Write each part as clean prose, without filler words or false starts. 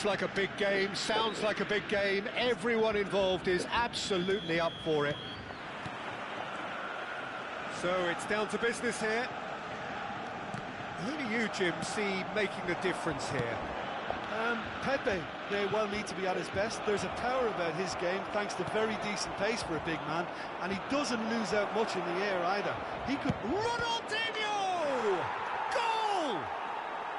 Looks like a big game, sounds like a big game. Everyone involved is absolutely up for it. So it's down to business here. Who do you, Jim, see making the difference here? Pepe may well need to be at his best. There's a power about his game, thanks to very decent pace for a big man, and he doesn't lose out much in the air either. He could... Ronaldinho! Goal!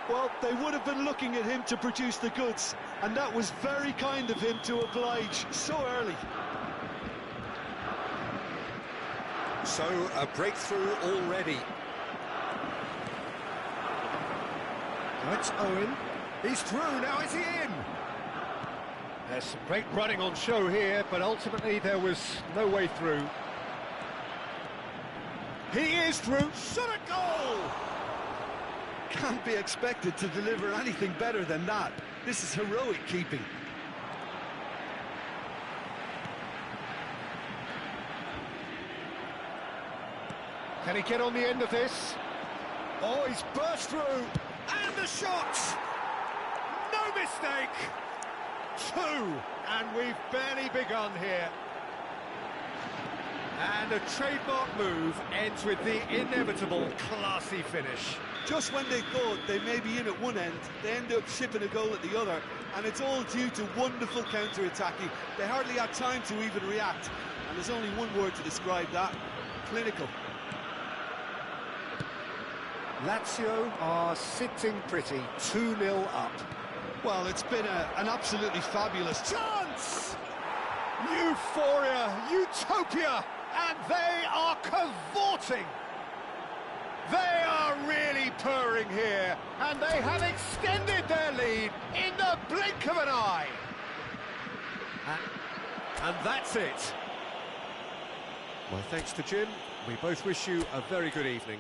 Well, they would have been looking at him to produce the goods, and that was very kind of him to oblige so early. So, a breakthrough already. That's Owen. He's through, now is he in? There's some great running on show here, but ultimately there was no way through. He is through, shot a goal! Can't be expected to deliver anything better than that. This is heroic keeping. Can he get on the end of this? Oh, he's burst through, and the shot! No mistake! Two, and we've barely begun here. And a trademark move ends with the inevitable classy finish. Just when they thought they may be in at one end, they end up shipping a goal at the other, and it's all due to wonderful counter-attacking. They hardly had time to even react, and there's only one word to describe that: clinical. Lazio are sitting pretty, 2-0 up. Well, it's been an absolutely fabulous Chance! Euphoria, utopia, and they are cavorting. They are really purring here, and they have extended their lead in the blink of an eye. And that's it. Well, thanks to Jim. We both wish you a very good evening.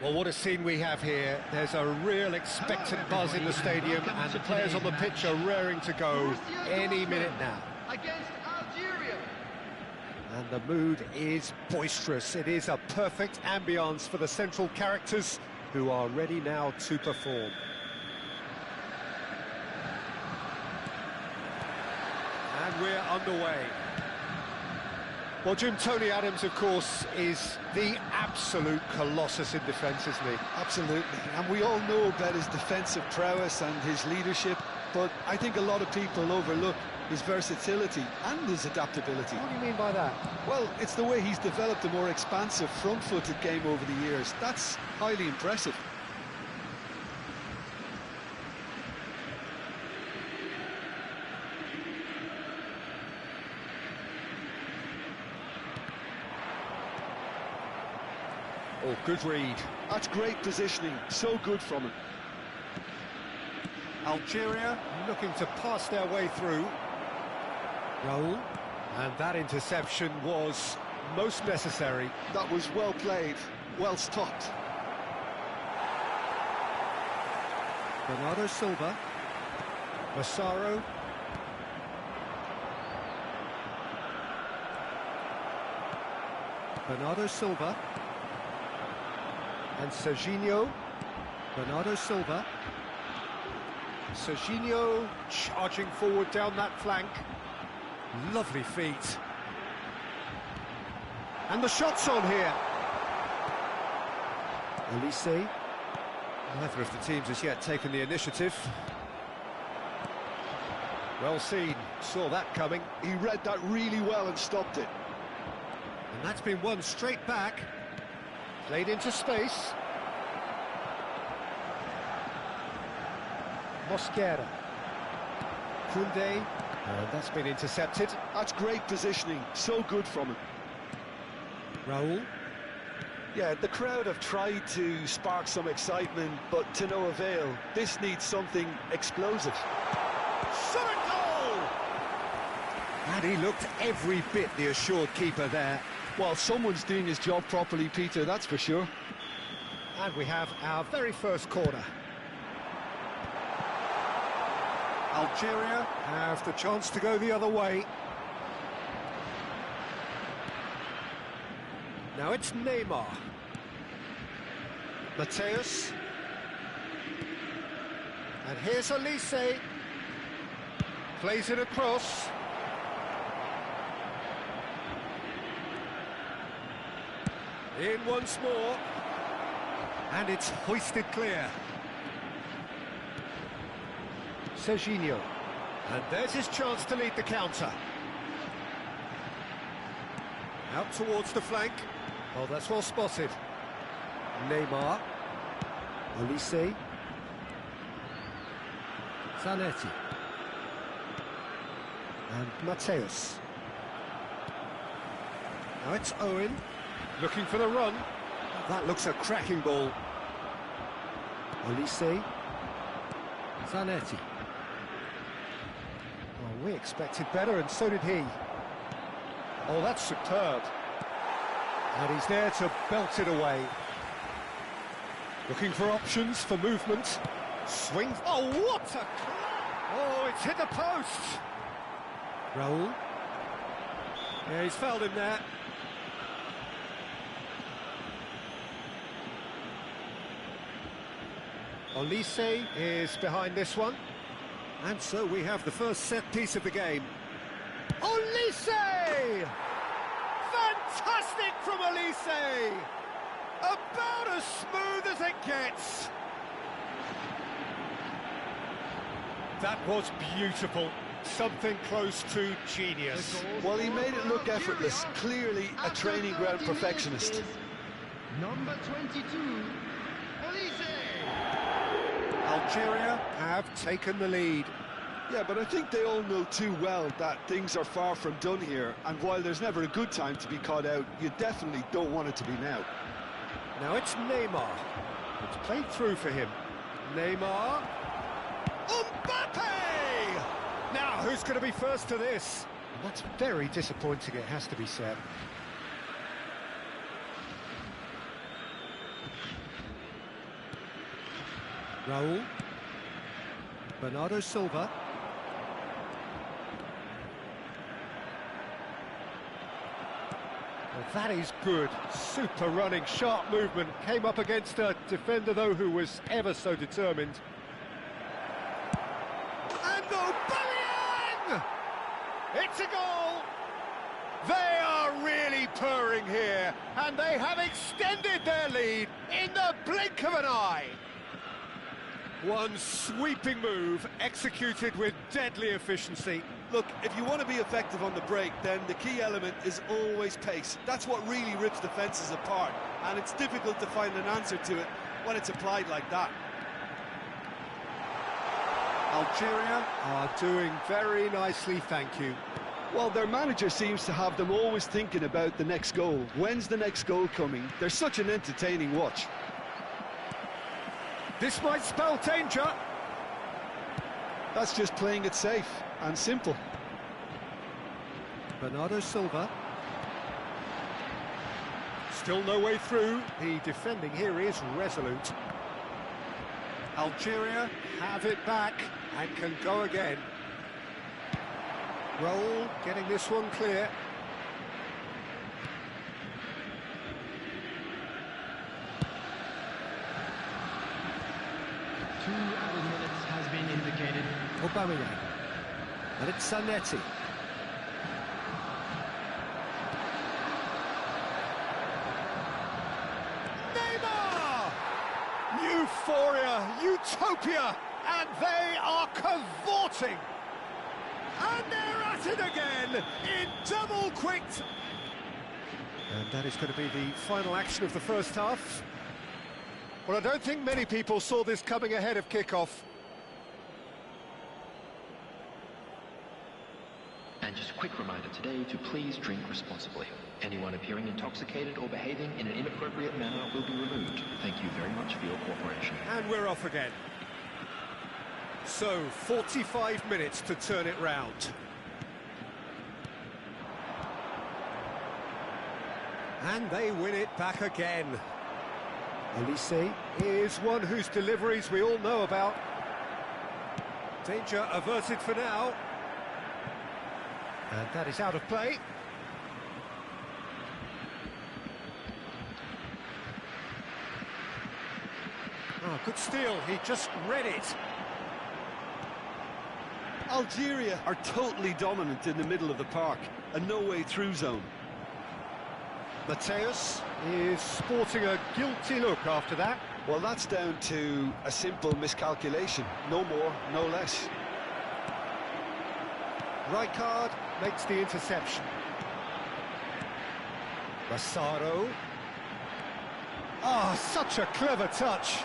Well, what a scene we have here. There's a real expectant buzz in the stadium, and the players on the pitch are raring to go any minute now. Against Algeria. And the mood is boisterous. It is a perfect ambience for the central characters who are ready now to perform. And we're underway. Well, Jim, Tony Adams, of course, is the absolute colossus in defence, isn't he? Absolutely, and we all know about his defensive prowess and his leadership, but I think a lot of people overlook his versatility and his adaptability. What do you mean by that? Well, it's the way he's developed a more expansive front-footed game over the years. That's highly impressive. Oh, good read. That's great positioning, so good from him. Algeria looking to pass their way through. Raul. And that interception was most necessary. That was well played, well stopped. Bernardo Silva. Massaro. Bernardo Silva. And Serginho. Bernardo Silva. Serginho charging forward down that flank. Lovely feet. And the shot's on here. Elise. Neither of the teams has yet taken the initiative. Well seen, saw that coming. He read that really well and stopped it. And that's been won straight back. Played into space. Mosquera. Koundé. And that's been intercepted. That's great positioning, so good from him. Raul. Yeah, the crowd have tried to spark some excitement, but to no avail. This needs something explosive. Shot a goal! And he looked every bit the assured keeper there. Well, someone's doing his job properly, Peter, that's for sure. And we have our very first corner. Algeria have the chance to go the other way. Now it's Neymar. Mateus. And here's Elise. Plays it across. In once more. And it's hoisted clear. Serginho. And there's his chance to lead the counter. Out towards the flank. Oh, that's well spotted. Neymar. Elise. Zanetti. And Mateus. Now it's Owen. Looking for the run. That looks a cracking ball. Elise. Zanetti. Oh, we expected better, and so did he. Oh, that's superb. And he's there to belt it away. Looking for options for movement. Swings. Oh, what a... Oh, it's hit the post. Raul. Yeah, he's fouled him there. Elise is behind this one. And so we have the first set piece of the game. Elise! Fantastic from Elise! About as smooth as it gets. That was beautiful. Something close to genius. Well, he made it look effortless. Clearly a training ground perfectionist. Number 22, Elise. Algeria have taken the lead. Yeah, but I think they all know too well that things are far from done here, and while there's never a good time to be caught out, you definitely don't want it to be now. Now it's Neymar. It's played through for him. Neymar. Mbappe! Now, who's going to be first to this? And that's very disappointing, it has to be said. Raul. Bernardo Silva. Well, that is good. Super running, sharp movement. Came up against a defender, though, who was ever so determined. And Aubameyang! It's a goal! They are really purring here, and they have extended their lead in the blink of an eye. One sweeping move, executed with deadly efficiency. Look, if you want to be effective on the break, then the key element is always pace. That's what really rips defences apart, and it's difficult to find an answer to it when it's applied like that. Algeria are doing very nicely, thank you. Well, their manager seems to have them always thinking about the next goal. When's the next goal coming? They're such an entertaining watch. This might spell danger. That's just playing it safe and simple. Bernardo Silva. Still no way through. The defending here is resolute. Algeria have it back and can go again. Raul getting this one clear. Two added minutes has been indicated. Aubameyang. And it's Zanetti. Neymar! Euphoria, utopia, and they are cavorting. And they're at it again, in double quick. And that is going to be the final action of the first half. Well, I don't think many people saw this coming ahead of kick-off. And just a quick reminder today to please drink responsibly. Anyone appearing intoxicated or behaving in an inappropriate manner will be removed. Thank you very much for your cooperation. And we're off again. So, 45 minutes to turn it round. And they win it back again. Elise is one whose deliveries we all know about. Danger averted for now. And that is out of play. Oh, good steal, he just read it. Algeria are totally dominant in the middle of the park, a no-way-through zone. Mateus is sporting a guilty look after that. Well, that's down to a simple miscalculation, no more, no less. Rijkaard makes the interception. Massaro. Ah, such a clever touch.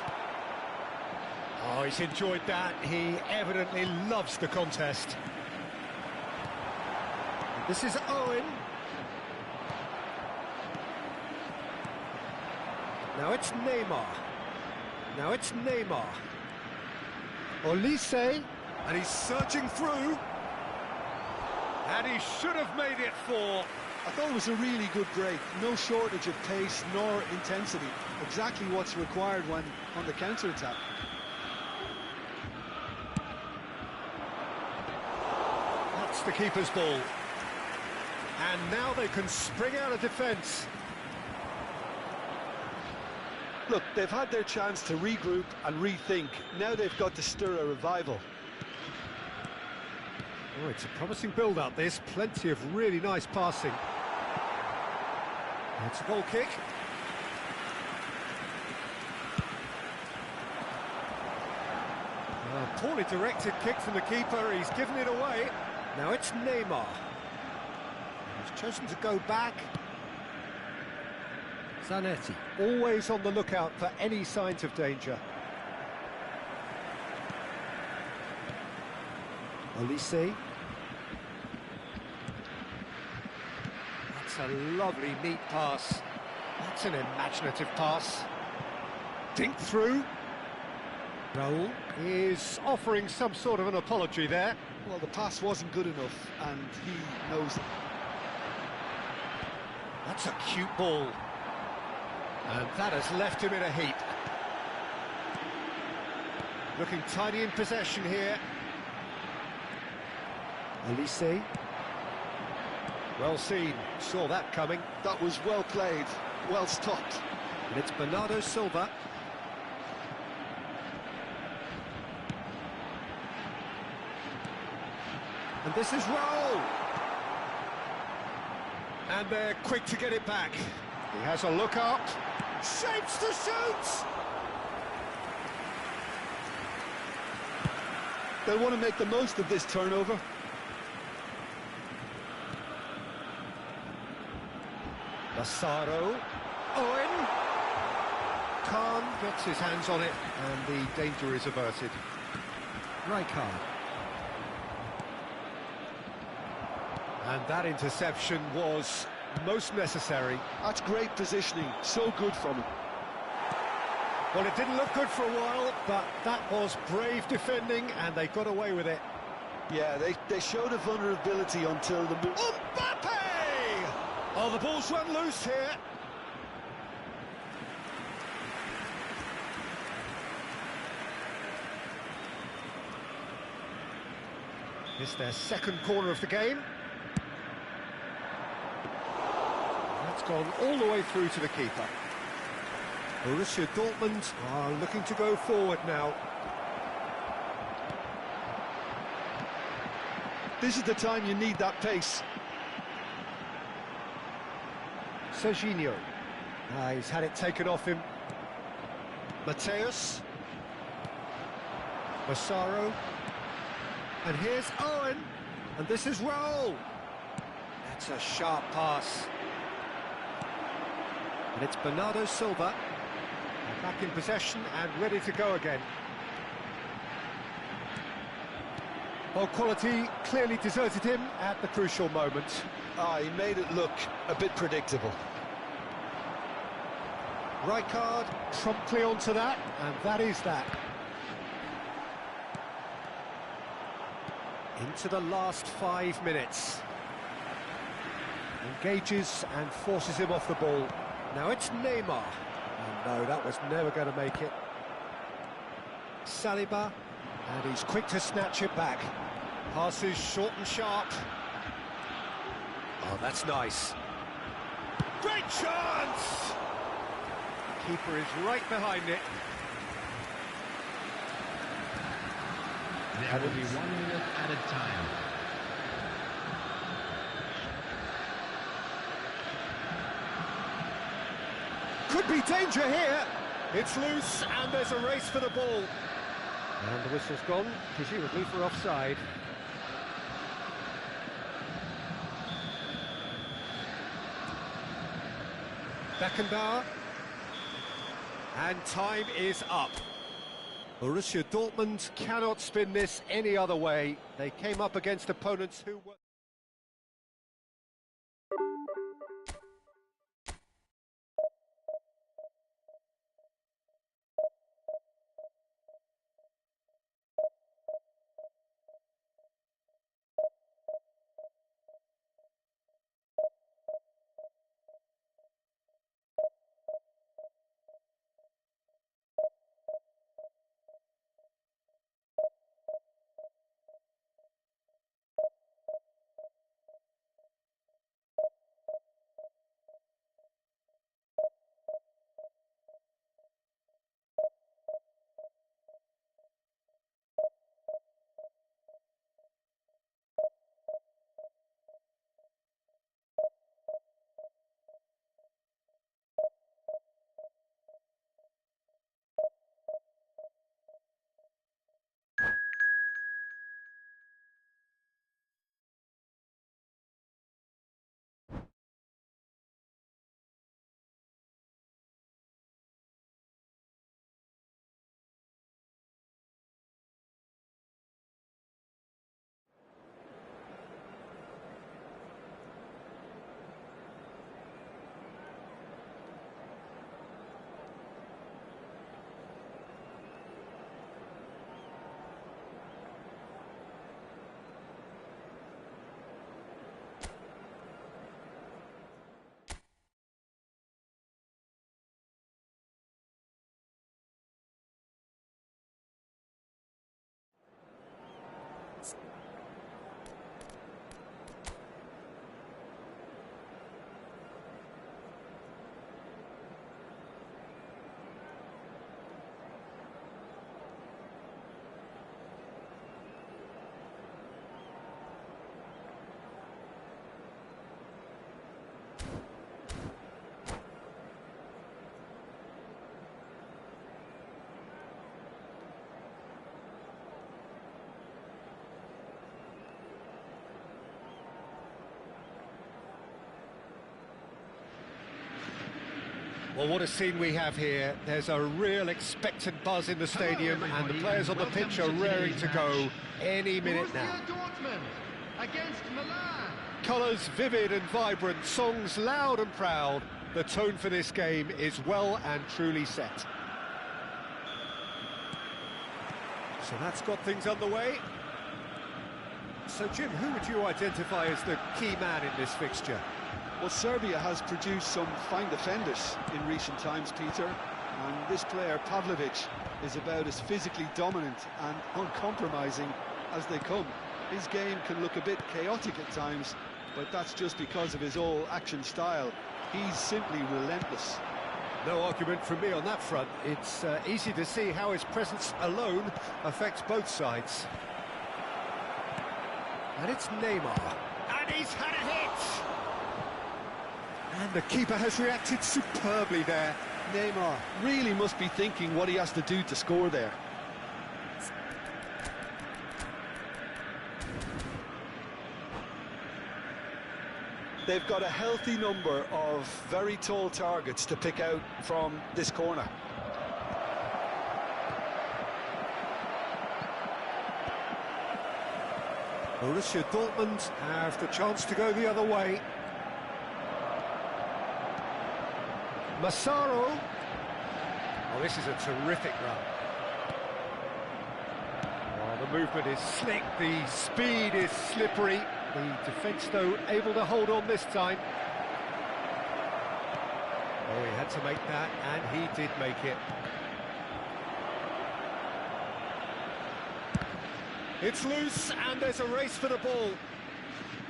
Oh, he's enjoyed that. He evidently loves the contest. This is Owen. Now it's Neymar. Now it's Neymar. Olise, and he's searching through. And he should have made it 4. I thought it was a really good break. No shortage of pace nor intensity. Exactly what's required when on the counter-attack. That's the keeper's ball. And now they can spring out of defence. Look, they've had their chance to regroup and rethink. Now they've got to stir a revival. Oh, it's a promising build-up, this. Plenty of really nice passing. It's a goal kick. A poorly directed kick from the keeper. He's given it away. Now it's Neymar. He's chosen to go back. Zanetti, always on the lookout for any signs of danger. Olise. That's a lovely, neat pass. That's an imaginative pass. Dink through. Raul is offering some sort of an apology there. Well, the pass wasn't good enough, and he knows it. That's a cute ball. And that has left him in a heap. Looking tidy in possession here. Elise. Well seen, saw that coming. That was well played, well stopped. And it's Bernardo Silva. And this is Raul. And they're quick to get it back. He has a look up. Shapes to shoot! They'll want to make the most of this turnover. Massaro. Owen. Khan gets his hands on it, and the danger is averted. Rijkaard. And that interception was most necessary. That's great positioning, so good from him. Well, it didn't look good for a while, but that was brave defending, and they got away with it. Yeah, they showed a vulnerability until the... Mbappe! Oh, the ball's run loose here. It's their second corner of the game. That's gone all the way through to the keeper. Borussia Dortmund are looking to go forward now. This is the time you need that pace. Serginho. He's had it taken off him. Mateus. Massaro. And here's Owen. And this is Raul. That's a sharp pass. And it's Bernardo Silva. Back in possession and ready to go again. Well, quality clearly deserted him at the crucial moment. He made it look a bit predictable. Rijkaard promptly onto that, and that is that. Into the last 5 minutes. Engages and forces him off the ball. Now it's Neymar. Oh, no, that was never going to make it. Saliba, and he's quick to snatch it back. Passes short and sharp. Oh, that's nice. Great chance! Keeper is right behind it. There will be 1 minute added time. Could be danger here. It's loose and there's a race for the ball. And the whistle's gone, presumably for offside. Beckenbauer. And time is up. Borussia Dortmund cannot spin this any other way. They came up against opponents who were... Well, what a scene we have here. There's a real expectant buzz in the stadium, and the players on the pitch are raring to go any minute now. Borussia Dortmund against Milan. Colours vivid and vibrant, songs loud and proud. The tone for this game is well and truly set. So that's got things underway. So Jim, who would you identify as the key man in this fixture? Well, Serbia has produced some fine defenders in recent times, Peter, and this player, Pavlovic, is about as physically dominant and uncompromising as they come. His game can look a bit chaotic at times, but that's just because of his all-action style. He's simply relentless. No argument from me on that front. It's easy to see how his presence alone affects both sides. And it's Neymar. And he's had a hit! And the keeper has reacted superbly there. Neymar really must be thinking what he has to do to score there. They've got a healthy number of very tall targets to pick out from this corner. Borussia Dortmund have the chance to go the other way. Massaro. Oh, this is a terrific run. Oh, the movement is slick, the speed is slippery. The defence, though, able to hold on this time. Oh, he had to make that, and he did make it. It's loose, and there's a race for the ball.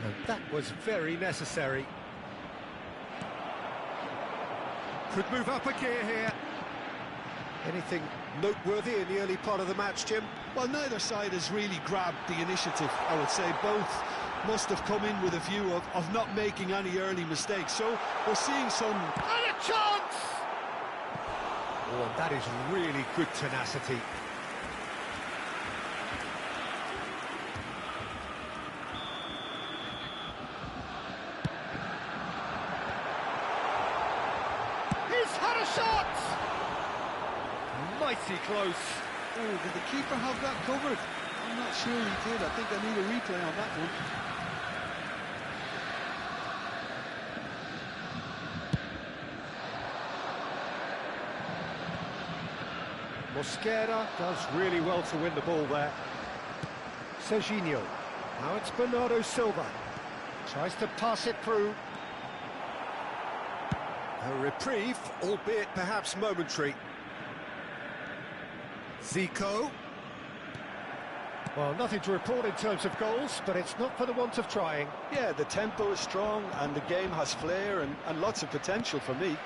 And that was very necessary. Could move up a gear here. Anything noteworthy in the early part of the match, Jim? Well, neither side has really grabbed the initiative, I would say. Both must have come in with a view of not making any early mistakes. So we're seeing some... And a chance! Oh, and that is really good tenacity. He's had a shot! Mighty close. Oh, did the keeper have that covered? I'm not sure he did. I think I need a replay on that one. Mosquera does really well to win the ball there. Serginho. Now it's Bernardo Silva. Tries to pass it through. A reprieve, albeit perhaps momentary. Zico. Well, nothing to report in terms of goals, but it's not for the want of trying. Yeah, the tempo is strong and the game has flair and lots of potential for me.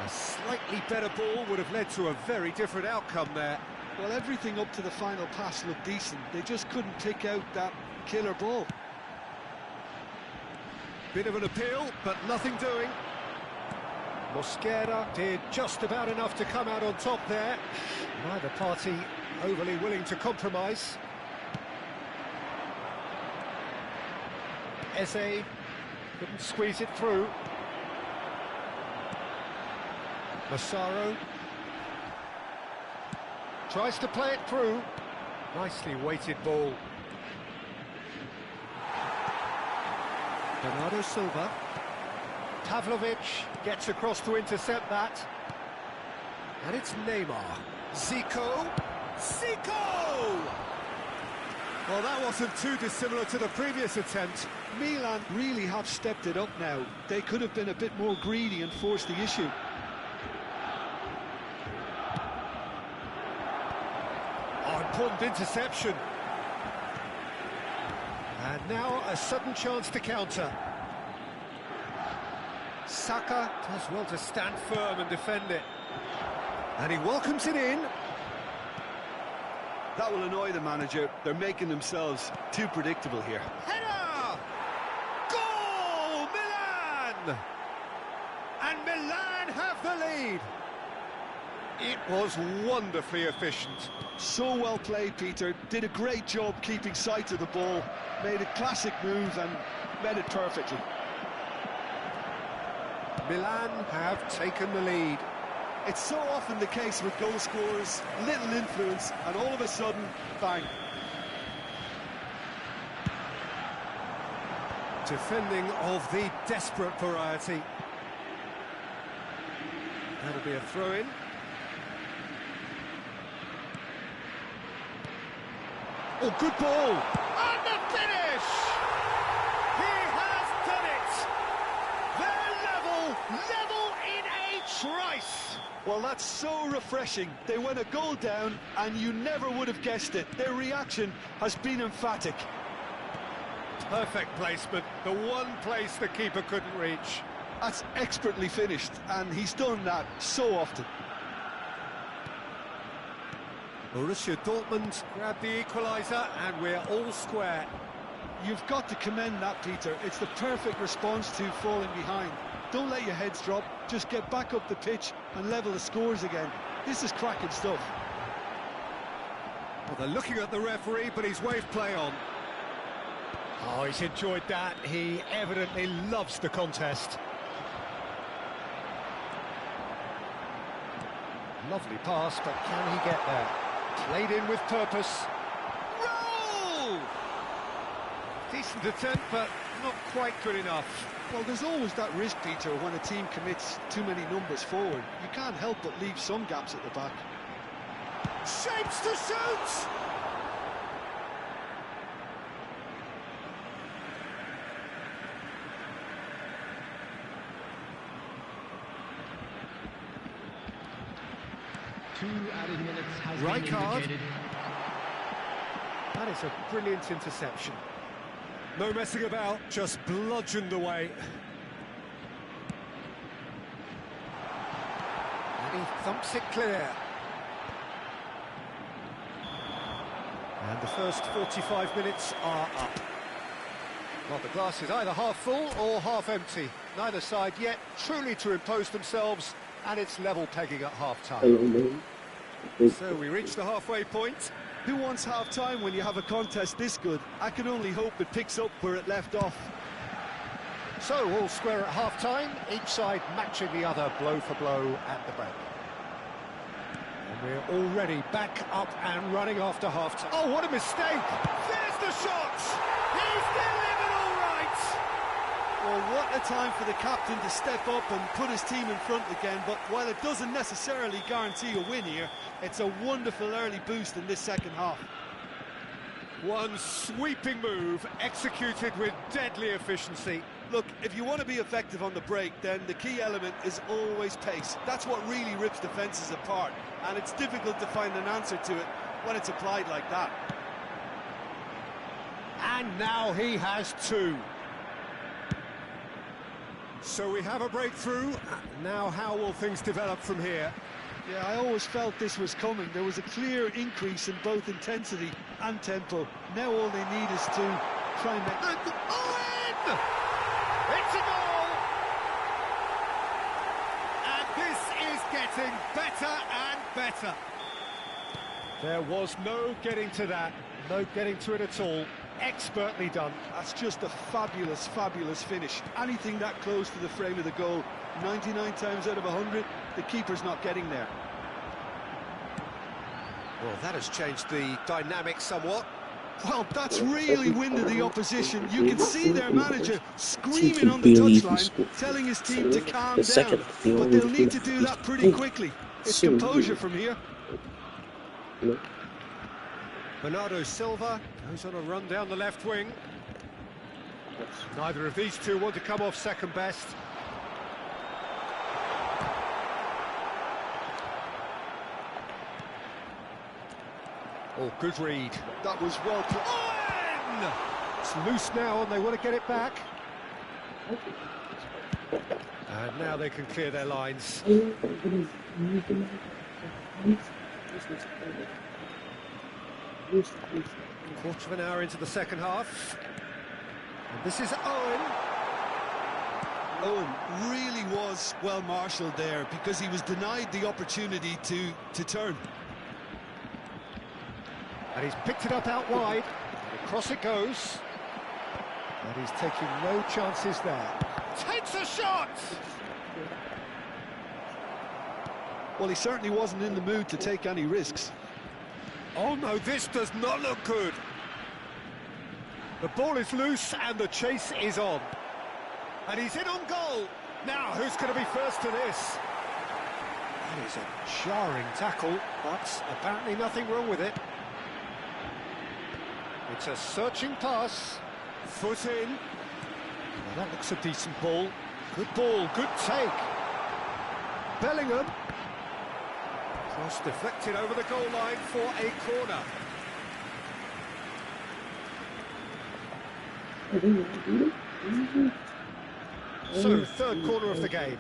A slightly better ball would have led to a very different outcome there. Well, everything up to the final pass looked decent. They just couldn't pick out that killer ball. Bit of an appeal, but nothing doing. Mosquera did just about enough to come out on top there. Neither party overly willing to compromise. Eze couldn't squeeze it through. Massaro tries to play it through. Nicely weighted ball. Bernardo Silva. Pavlovic gets across to intercept that. And it's Neymar. Zico. Zico! Well, that wasn't too dissimilar to the previous attempt. Milan really have stepped it up now. They could have been a bit more greedy and forced the issue. Oh, important interception. And now a sudden chance to counter. Saka does well to stand firm and defend it. And he welcomes it in. That will annoy the manager. They're making themselves too predictable here. Header! Goal! Milan! And Milan have the lead. It was wonderfully efficient. So well played, Peter. Did a great job keeping sight of the ball. Made a classic move and made it perfectly. Milan have taken the lead. It's so often the case with goal scorers, little influence, and all of a sudden, bang. Defending of the desperate variety. That'll be a throw-in. Oh, good ball! And the finish! He has done it! They're level in a trice! Well, that's so refreshing. They went a goal down, and you never would have guessed it. Their reaction has been emphatic. Perfect placement, the one place the keeper couldn't reach. That's expertly finished, and he's done that so often. Borussia Dortmund grab the equaliser, and we're all square. You've got to commend that, Peter. It's the perfect response to falling behind. Don't let your heads drop, just get back up the pitch and level the scores again. This is cracking stuff. Well, they're looking at the referee, but he's waved play on. Oh, he's enjoyed that. He evidently loves the contest. Lovely pass, but can he get there? Played in with purpose. Roll! Decent attempt, but not quite good enough. Well, there's always that risk, Peter, when a team commits too many numbers forward. You can't help but leave some gaps at the back. Shapes to shoot! Two added minutes has Right been card. indicated. That is a brilliant interception. No messing about, just bludgeoned away. And he thumps it clear. And the first 45 minutes are up. Well, the glass is either half full or half empty. Neither side yet truly to impose themselves, and it's level pegging at half-time. So we reach the halfway point. Who wants half-time when you have a contest this good? I can only hope it picks up where it left off. So all square at half-time, each side matching the other blow for blow at the break. And we're already back up and running after half-time. Oh, what a mistake! There's the shot! He's delivered all right! Well, what a time for the captain to step up and put his team in front again, but while it doesn't necessarily guarantee a win here, it's a wonderful early boost in this second half. One sweeping move, executed with deadly efficiency. Look, if you want to be effective on the break, then the key element is always pace. That's what really rips defences apart, and it's difficult to find an answer to it when it's applied like that. And now he has two. So we have a breakthrough. Now how will things develop from here? Yeah, I always felt this was coming. There was a clear increase in both intensity and tempo. Now all they need is to try and make... And Owen! It's a goal! And this is getting better and better. There was no getting to that, no getting to it at all. Expertly done. That's just a fabulous, fabulous finish. Anything that close to the frame of the goal, 99 times out of 100, the keeper's not getting there. Well, that has changed the dynamic somewhat. Well, that's really winded the opposition. You can see their manager screaming on the touchline, telling his team to calm down. But they'll need to do that pretty quickly. It's composure from here. Bernardo Silva goes on a run down the left wing. Neither of these two want to come off second best. Oh, good read. That was well put. Owen! It's loose now and they want to get it back. And now they can clear their lines. Quarter of an hour into the second half. And this is Owen. Owen really was well marshalled there because he was denied the opportunity to turn. And he's picked it up out wide. Across it goes. And he's taking no chances there. Takes a shot! Well, he certainly wasn't in the mood to take any risks. Oh no, this does not look good. The ball is loose and the chase is on. And he's in on goal. Now, who's going to be first to this? That is a jarring tackle, but apparently nothing wrong with it. It's a searching pass. Foot in. Well, that looks a decent ball. Good ball, good take. Bellingham. Cross deflected over the goal line for a corner. So, third corner of the game.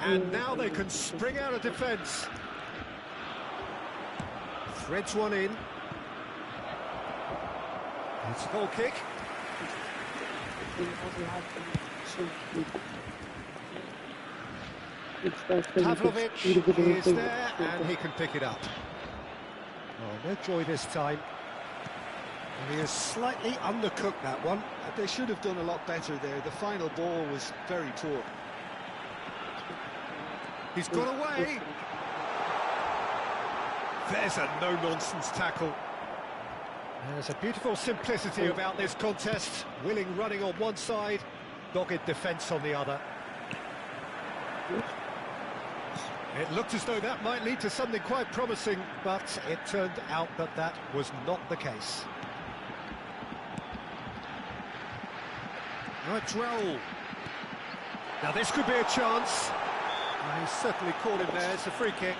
And now they can spring out of defence. Threads one in. It's a goal kick. Pavlovic is there and he can pick it up. Oh, no joy this time. And he has slightly undercooked that one. They should have done a lot better there. The final ball was very poor. He's got away. There's a no-nonsense tackle. There's a beautiful simplicity about this contest. Willing running on one side, dogged defence on the other. It looked as though that might lead to something quite promising, but it turned out that that was not the case. Now it's Raul. Now this could be a chance. He's certainly caught him there. It's a free kick.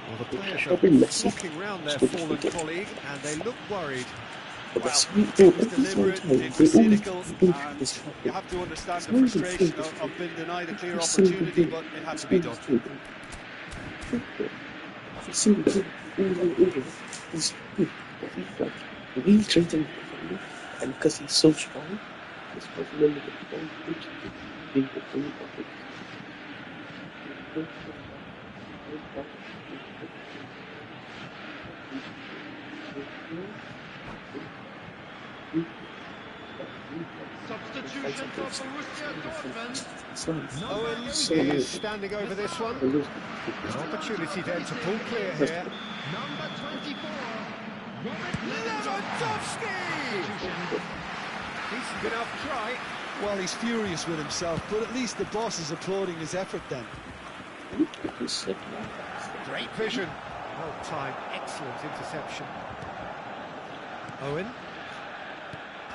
Well, the players are flocking round their fallen colleague, and they look worried. Well, it was deliberate, it was cynical, and you have to understand the frustration of being denied a clear opportunity, but it had to be done. And because he's so strong, he's supposed to remember the Substitution for Borussia Dortmund. Owen is standing over this one. An opportunity then to pull clear here. Number 24, Lewandowski! Decent enough try. Well, he's furious with himself, but at least the boss is applauding his effort then. Great vision. Well timed, excellent interception. Owen.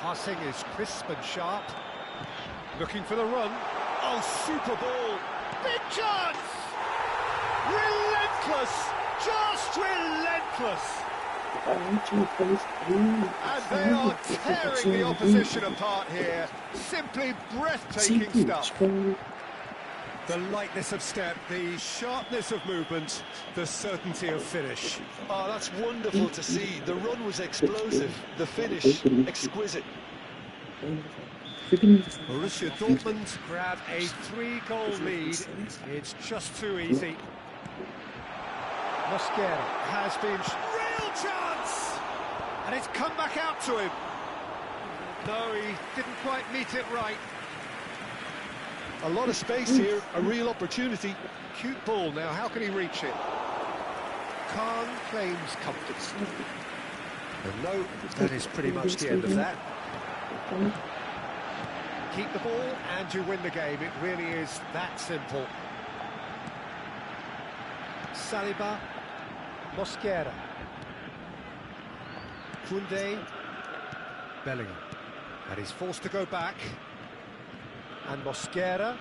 Passing is crisp and sharp. Looking for the run. Oh, super ball. Big chance! Relentless! Just relentless! And they are tearing the opposition apart here. Simply breathtaking stuff. The lightness of step, the sharpness of movement, the certainty of finish. Oh, that's wonderful to see. The run was explosive, the finish exquisite. Borussia Dortmund grab a 3-goal lead. It's just too easy. Mosquera has been real chance, and it's come back out to him. No, he didn't quite meet it right. A lot of space here, a real opportunity. Cute ball now, how can he reach it? Khan claims comfort. And no, that is pretty much the end of that. Keep the ball and you win the game, it really is that simple. Saliba, Mosquera, Koundé, Bellingham. And he's forced to go back. And Mosquera.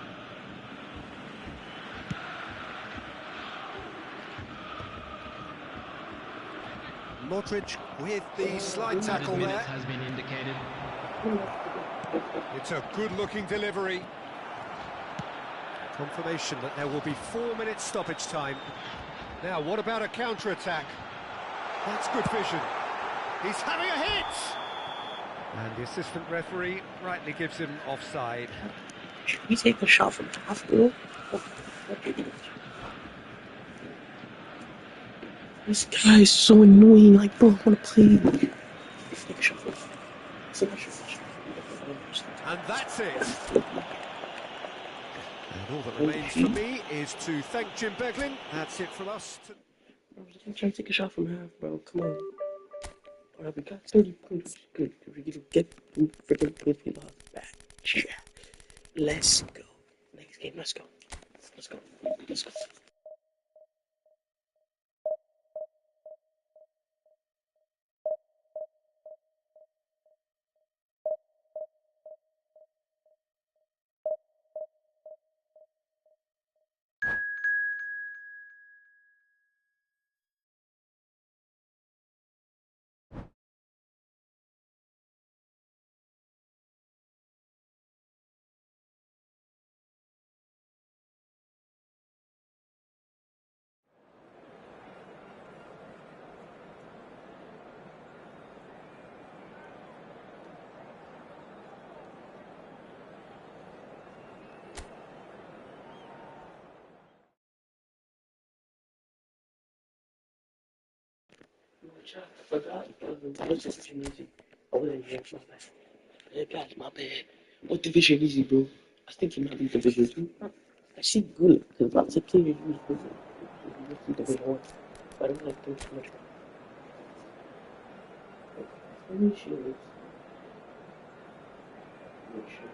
Modric with the slide tackle there. has been indicated. It's a good-looking delivery. Confirmation that there will be 4 minutes stoppage time. Now, what about a counter-attack? That's good vision. He's having a hit! And the assistant referee rightly gives him offside. Should we take a shot from half, bro? This guy is so annoying. Like, bro, I want to play. Take a shot from half. And that's it. And all that remains for me is to thank Jim Beglin. That's it from us. I'm trying to take a shot from half, bro. Come on. Alright, we got 30 points. Good. We can get freaking points we lost back. Yeah. Let's go. Next game, let's go. Let's go. Let's go. I forgot. What's the division easy? Oh, yeah, my bad. Yeah, guys, my bad. What division is he, bro? I think he might be division 2. I see good, because lots of players use division 1. But I don't like them too much. Let me show this. Let me show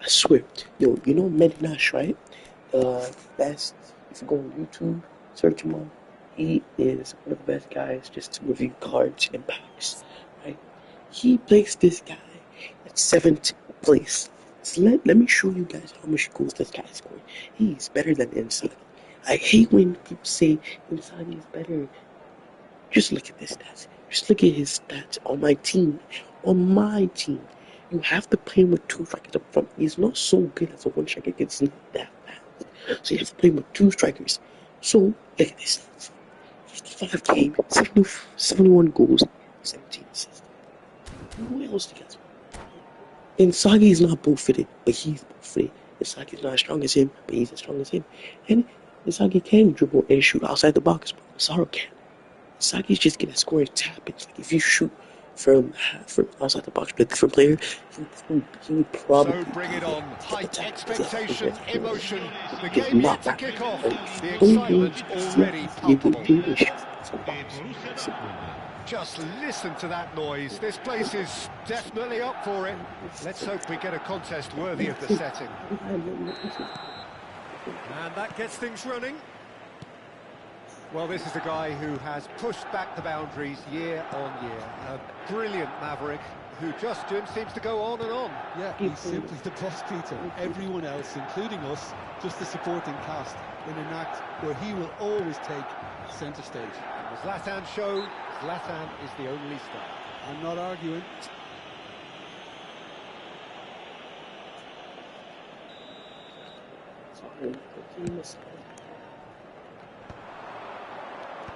I swear, yo, you know Medinash, right? The best, if you go on YouTube, search him on, he is one of the best guys just to review cards and packs, right? He placed this guy at 7th place. So let me show you guys how much goals this guy scored. He's better than Inside. I hate when people say Inside is better. Just look at this stats. Just look at his stats on my team. On my team. You have to play him with 2 strikers up front. He's not so good as a 1 striker. It's not that bad. So you have to play him with 2 strikers. So, look at this. 55 games, 71 goals, 17 assists. Who else do you guys want? Inzaghi is not bull-footed, but he's bull-footed. Inzaghi is not as strong as him, but he's as strong as him. And Inzaghi can dribble and shoot outside the box, but Lazaro can't. Saki's just gonna score in tap-ins. Like if you shoot from outside the box with a different player, he would probably. So bring it on. Height, expectation, emotion. The Just game not yet to that. kick off. The excitement already palpable. Just listen to that noise. This place is definitely up for it. Let's hope we get a contest worthy of the setting. And that gets things running. Well, this is a guy who has pushed back the boundaries year on year. A brilliant maverick who just seems to go on and on. Yeah, he's simply the boss, Peter. Everyone else, including us, just the supporting cast in an act where he will always take centre stage. And the Zlatan show, Zlatan is the only star. I'm not arguing.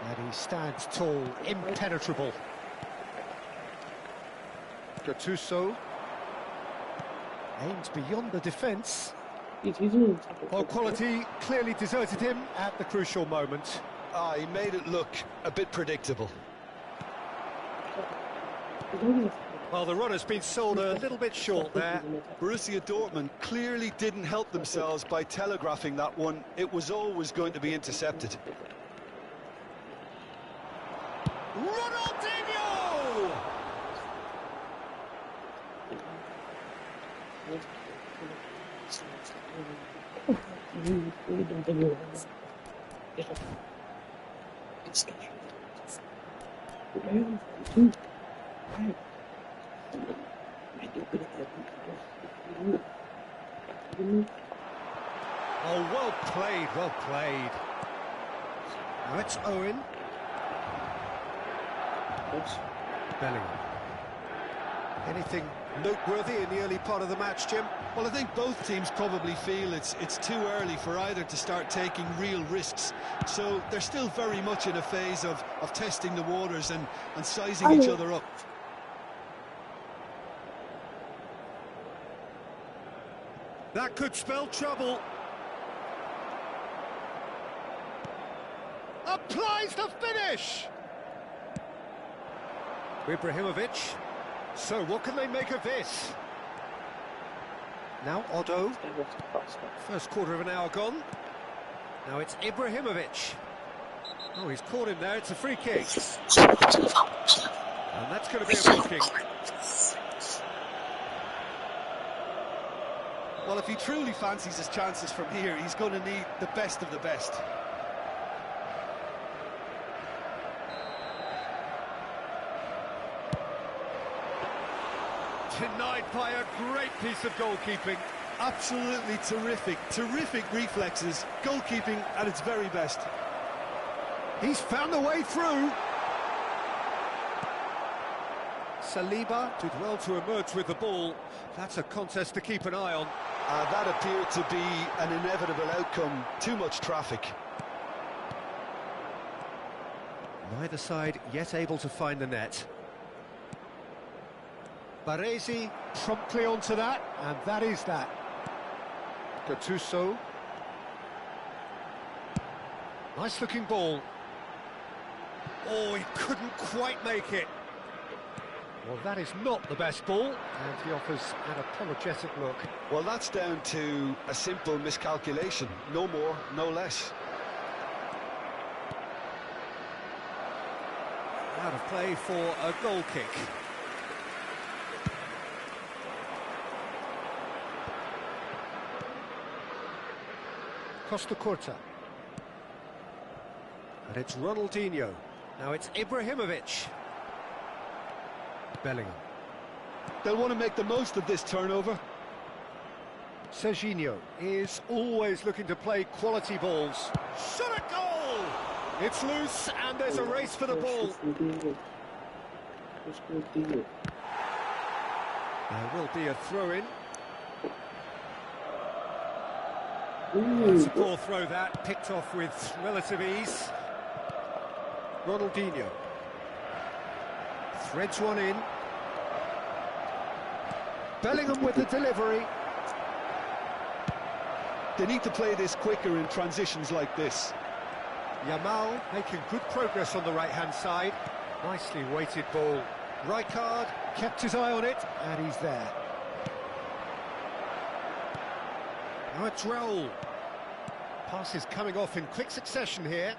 And he stands tall, impenetrable. Gattuso aims beyond the defence. Well, quality clearly deserted him at the crucial moment. He made it look a bit predictable. Well, the run has been sold a little bit short there. Borussia Dortmund clearly didn't help themselves by telegraphing that one. It was always going to be intercepted. Ronaldinho! Oh, well played, well played. Now it's Owen. Bellingham. Anything noteworthy in the early part of the match, Jim? Well, I think both teams probably feel it's too early for either to start taking real risks. So they're still very much in a phase of testing the waters and sizing each other up. That could spell trouble. applies the finish! Ibrahimovic. So what can they make of this? Now Otto. First quarter of an hour gone. Now it's Ibrahimovic. Oh, he's caught him there. It's a free kick. And that's going to be a booking. Well, if he truly fancies his chances from here, he's going to need the best of the best. Denied by a great piece of goalkeeping. Absolutely terrific reflexes, goalkeeping at its very best. He's found a way through. Saliba did well to emerge with the ball. That's a contest to keep an eye on. That appeared to be an inevitable outcome. Too much traffic. Neither side yet able to find the net. Baresi promptly onto that, and that is that. Gattuso. Nice looking ball. Oh, he couldn't quite make it. Well, that is not the best ball, and he offers an apologetic look. Well, that's down to a simple miscalculation. No more, no less. Out of play for a goal kick. Costa Curta. And it's Ronaldinho. Now it's Ibrahimovic. Bellingham. They'll want to make the most of this turnover. Serginho is always looking to play quality balls. Shot a goal! It's loose and there's a race for the ball. There will be a throw-in. That's a poor throw that, picked off with relative ease. Ronaldinho. Threads one in. Bellingham with the delivery. They need to play this quicker in transitions like this. Yamal making good progress on the right-hand side. Nicely weighted ball. Rijkaard kept his eye on it, and he's there. Now it's Raul. Passes coming off in quick succession here.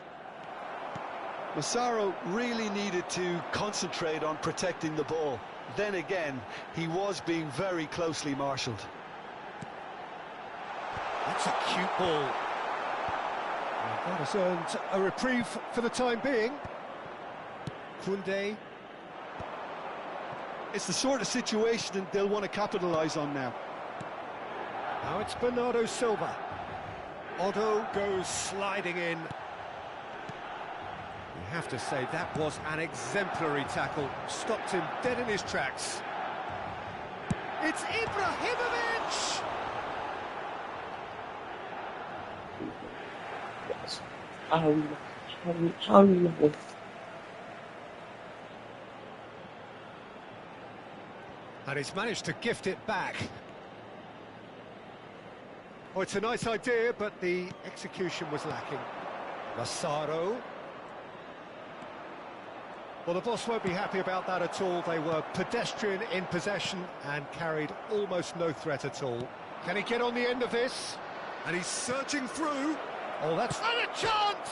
Massaro really needed to concentrate on protecting the ball. Then again, he was being very closely marshalled. That's a cute ball. That has earned a reprieve for the time being. Koundé. It's the sort of situation that they'll want to capitalise on now. Now it's Bernardo Silva. Otto goes sliding in. You have to say that was an exemplary tackle. Stopped him dead in his tracks. It's Ibrahimovic! How do you know? And he's managed to gift it back. Oh, it's a nice idea, but the execution was lacking. Massaro. Well, the boss won't be happy about that at all. They were pedestrian in possession and carried almost no threat at all. Can he get on the end of this? And he's searching through. Oh, that's not a chance!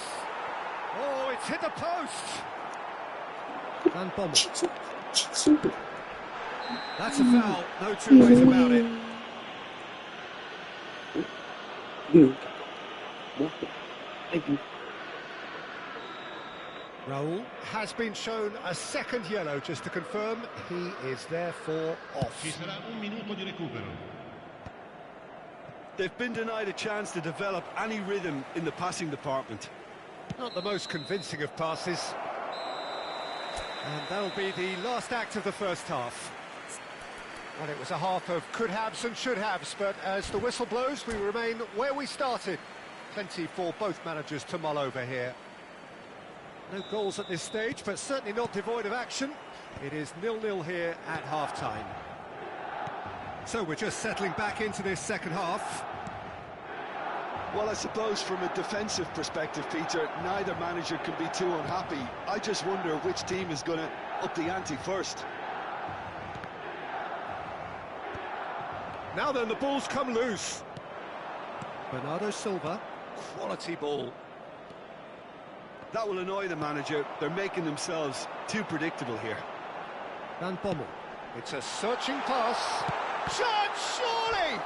Oh, it's hit the post! Van Bommel. That's a foul, no two ways about it. Raul has been shown a second yellow, just to confirm he is therefore off. Ci sarà un minuto di recupero. They've been denied a chance to develop any rhythm in the passing department. Not the most convincing of passes. And that'll be the last act of the first half. Well, it was a half of could-haves and should-haves, but as the whistle blows, we remain where we started. Plenty for both managers to mull over here. No goals at this stage, but certainly not devoid of action. It is 0-0 here at half-time. So we're just settling back into this second half. Well, I suppose from a defensive perspective, Peter, neither manager can be too unhappy. I just wonder which team is going to up the ante first. Now then, the ball's come loose. Bernardo Silva. Quality ball. That will annoy the manager. They're making themselves too predictable here. Van Bommel. It's a searching pass. Chance, surely!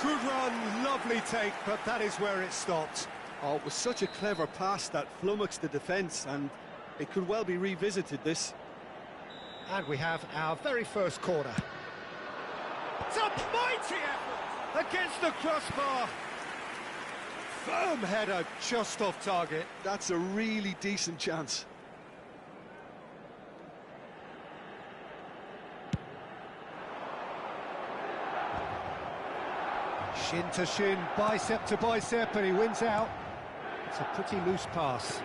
Good run, lovely take, but that is where it stopped. Oh, it was such a clever pass that flummoxed the defence, and it could well be revisited, this. And we have our very first corner. It's a mighty effort against the crossbar. Firm header just off target. That's a really decent chance. Shin to shin, bicep to bicep, and he wins out. It's a pretty loose pass.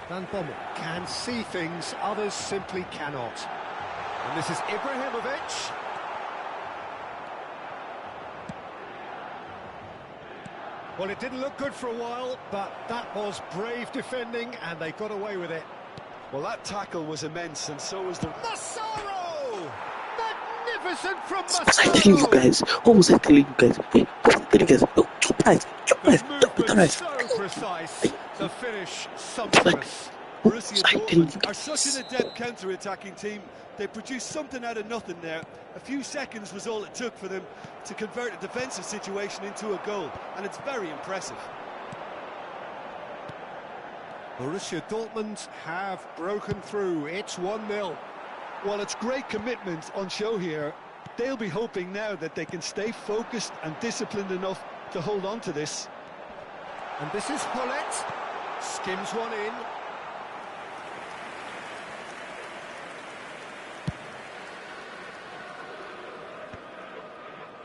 Van Bommel can see things others simply cannot. And this is Ibrahimovic. Well, it didn't look good for a while, but that was brave defending, and they got away with it. Well, that tackle was immense, and so was the... Massaro! Magnificent from What was I telling you Massaro! guys? What was I telling you guys? Hey, what was I telling you guys? Oh, two guys, The double movement guys. so precise, the finish sumptuous. Borussia I didn't Dortmund are such an adept counter-attacking team. They produced something out of nothing there. A few seconds was all it took for them to convert a defensive situation into a goal, and it's very impressive. Borussia Dortmund have broken through. It's 1-0. Well, it's great commitment on show here. They'll be hoping now that they can stay focused and disciplined enough to hold on to this. And this is Hullet. Skims one in.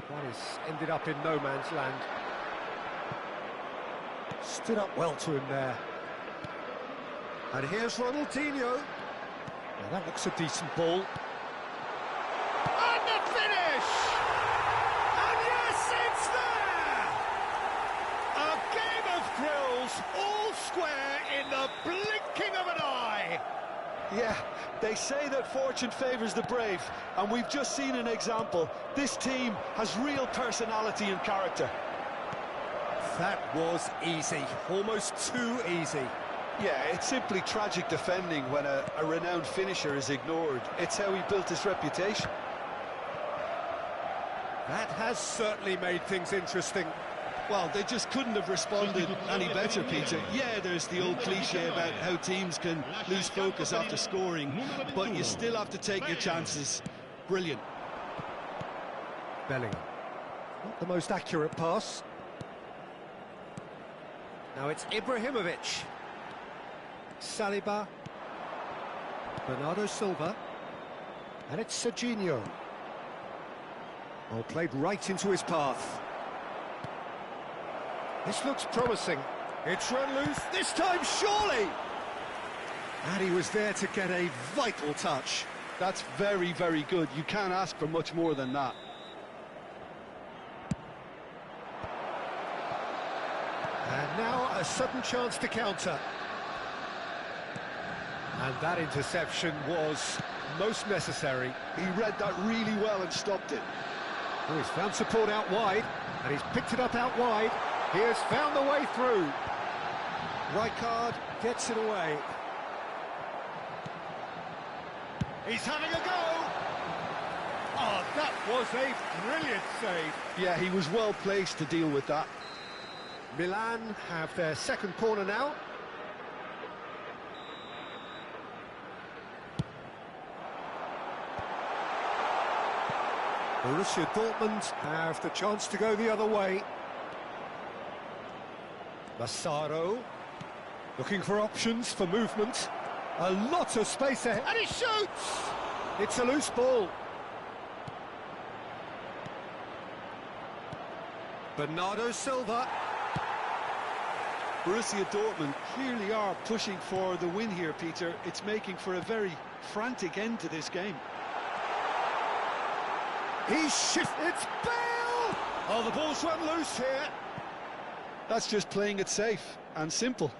That has ended up in no man's land. Stood up well to him there. And here's Ronaldinho. Now that looks a decent ball. And the finish! And yes, it's there! A game of thrills, all square in the blinking of an eye. Yeah, they say that fortune favours the brave, and we've just seen an example. This team has real personality and character. That was easy, almost too easy. Yeah, it's simply tragic defending when a renowned finisher is ignored. It's how he built his reputation. That has certainly made things interesting. Well, they just couldn't have responded any better, Peter. Yeah, there's the old cliche about how teams can lose focus after scoring, but you still have to take your chances. Brilliant. Bellingham. Not the most accurate pass. Now it's Ibrahimovic. Saliba. Bernardo Silva. And it's Serginho. Well, played right into his path. This looks promising. It's run loose, this time surely! And he was there to get a vital touch. That's very, very good. You can't ask for much more than that. And now a sudden chance to counter. And that interception was most necessary. He read that really well and stopped it. Oh, he's found support out wide, and he's picked it up out wide. He has found the way through. Rijkaard gets it away. He's having a go. Oh, that was a brilliant save. Yeah, he was well placed to deal with that. Milan have their second corner now. Borussia Dortmund have the chance to go the other way. Massaro looking for options for movement. A lot of space ahead, and he shoots! It's a loose ball. Bernardo Silva. Borussia Dortmund clearly are pushing for the win here, Peter. It's making for a very frantic end to this game. He's shifted. It's Bale! Oh, the ball's run loose here. That's just playing it safe and simple.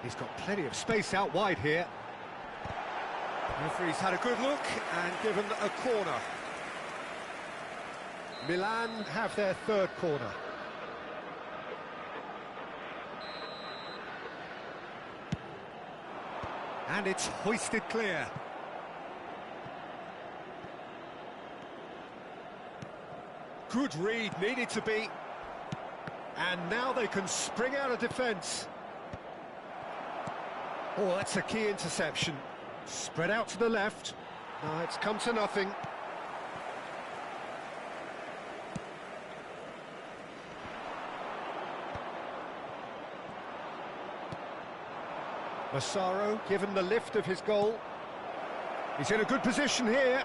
He's got plenty of space out wide here. Referee's had a good look and given a corner. Milan have their third corner. And it's hoisted clear. Good read, needed to be. And now they can spring out of defence. Oh, that's a key interception. Spread out to the left. No, it's come to nothing. Massaro given the lift of his goal. He's in a good position here.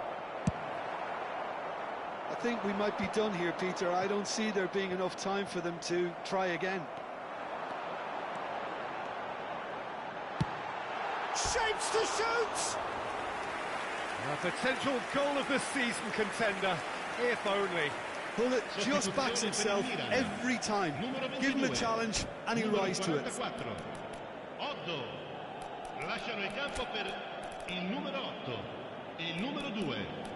I think we might be done here, Peter. I don't see there being enough time for them to try again. Shapes to shoot! A potential goal of the season contender, if only. Bullet just backs himself every time. Give him a challenge and he'll rise to it. Lasciano il campo per il numero 8 e il numero 2.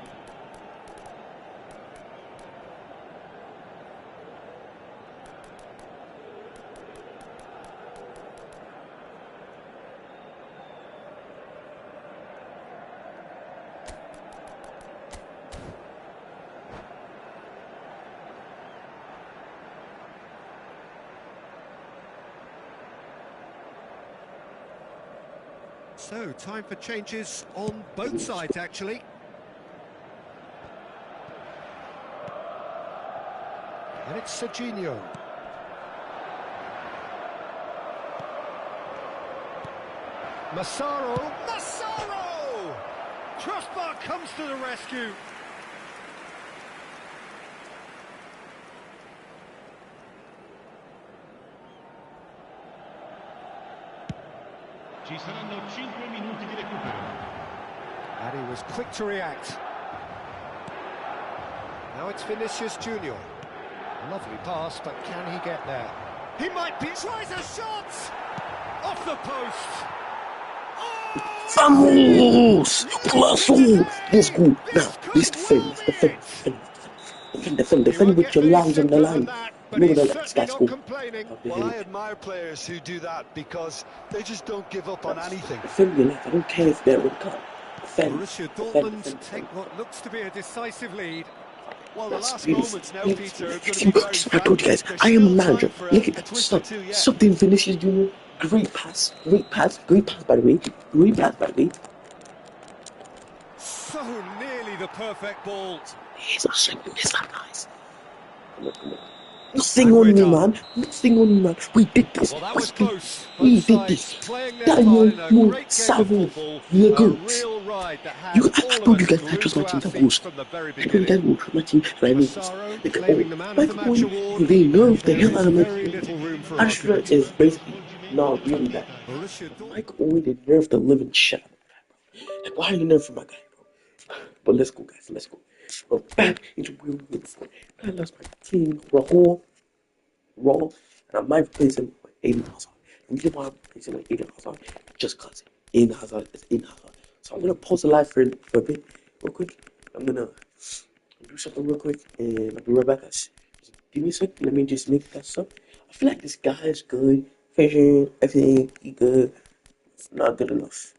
So, time for changes on both sides, actually. And it's Serginho. Massaro! Massaro! Crossbar comes to the rescue. Ci saranno 5 minuti di recupero. And he was quick to react. Now it's Vinicius Junior. Lovely pass, but can he get there? He might be... Tries a shot! Off the post! Vamos! Golaço! Let's go. Now, let's defend with your lives on the line. Look at that, that's cool. Well, I admire players who do that because they just don't give up on anything. Defend your life. I don't care if they're with cut. Borussia Dortmund take what looks to be a decisive lead. Well, the last moments now, Peter, are going to be very I told you guys, I am a manager. Look at that. Something Vinicius Junior. Great pass, by the way. Great pass, by the way. So nearly the perfect ball. He's not shaping, it's not nice. Come on. Nothing on me, man. We did this. Well, that was close. We did this. Daniel Savage, the goat. I told you guys I trust my team. I told that will trust my team. And I know this. Michael Owen, they nerfed the hell out of me. Astra is basically not really bad. Michael Owen, they nerfed the living shit out of my guy, bro. Like, why are you nerfing my guy, bro? But let's go, guys. Let's go. We're back into real good form. I lost my team, raw, and I might replace him with Aiden Hazard. The reason why I'm replacing with Aiden Hazard just because Aiden Hazard is Aiden Hazard. So I'm gonna pause the live for a bit, real quick. I'm gonna do something real quick, and I'll be right back, guys. Just give me a second. Let me just make that stuff. I feel like this guy is good, finishing, everything, he good. It's not good enough.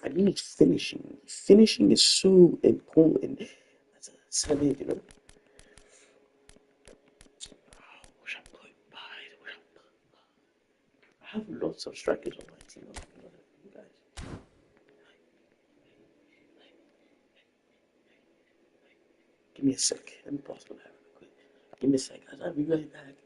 I need finishing. Finishing is so important as a 7, you know. Wish I put I have lots of strikers on my team. You guys. Give me a sec. Let me pause my live real quick. Give me a sec, guys. I'll be right back.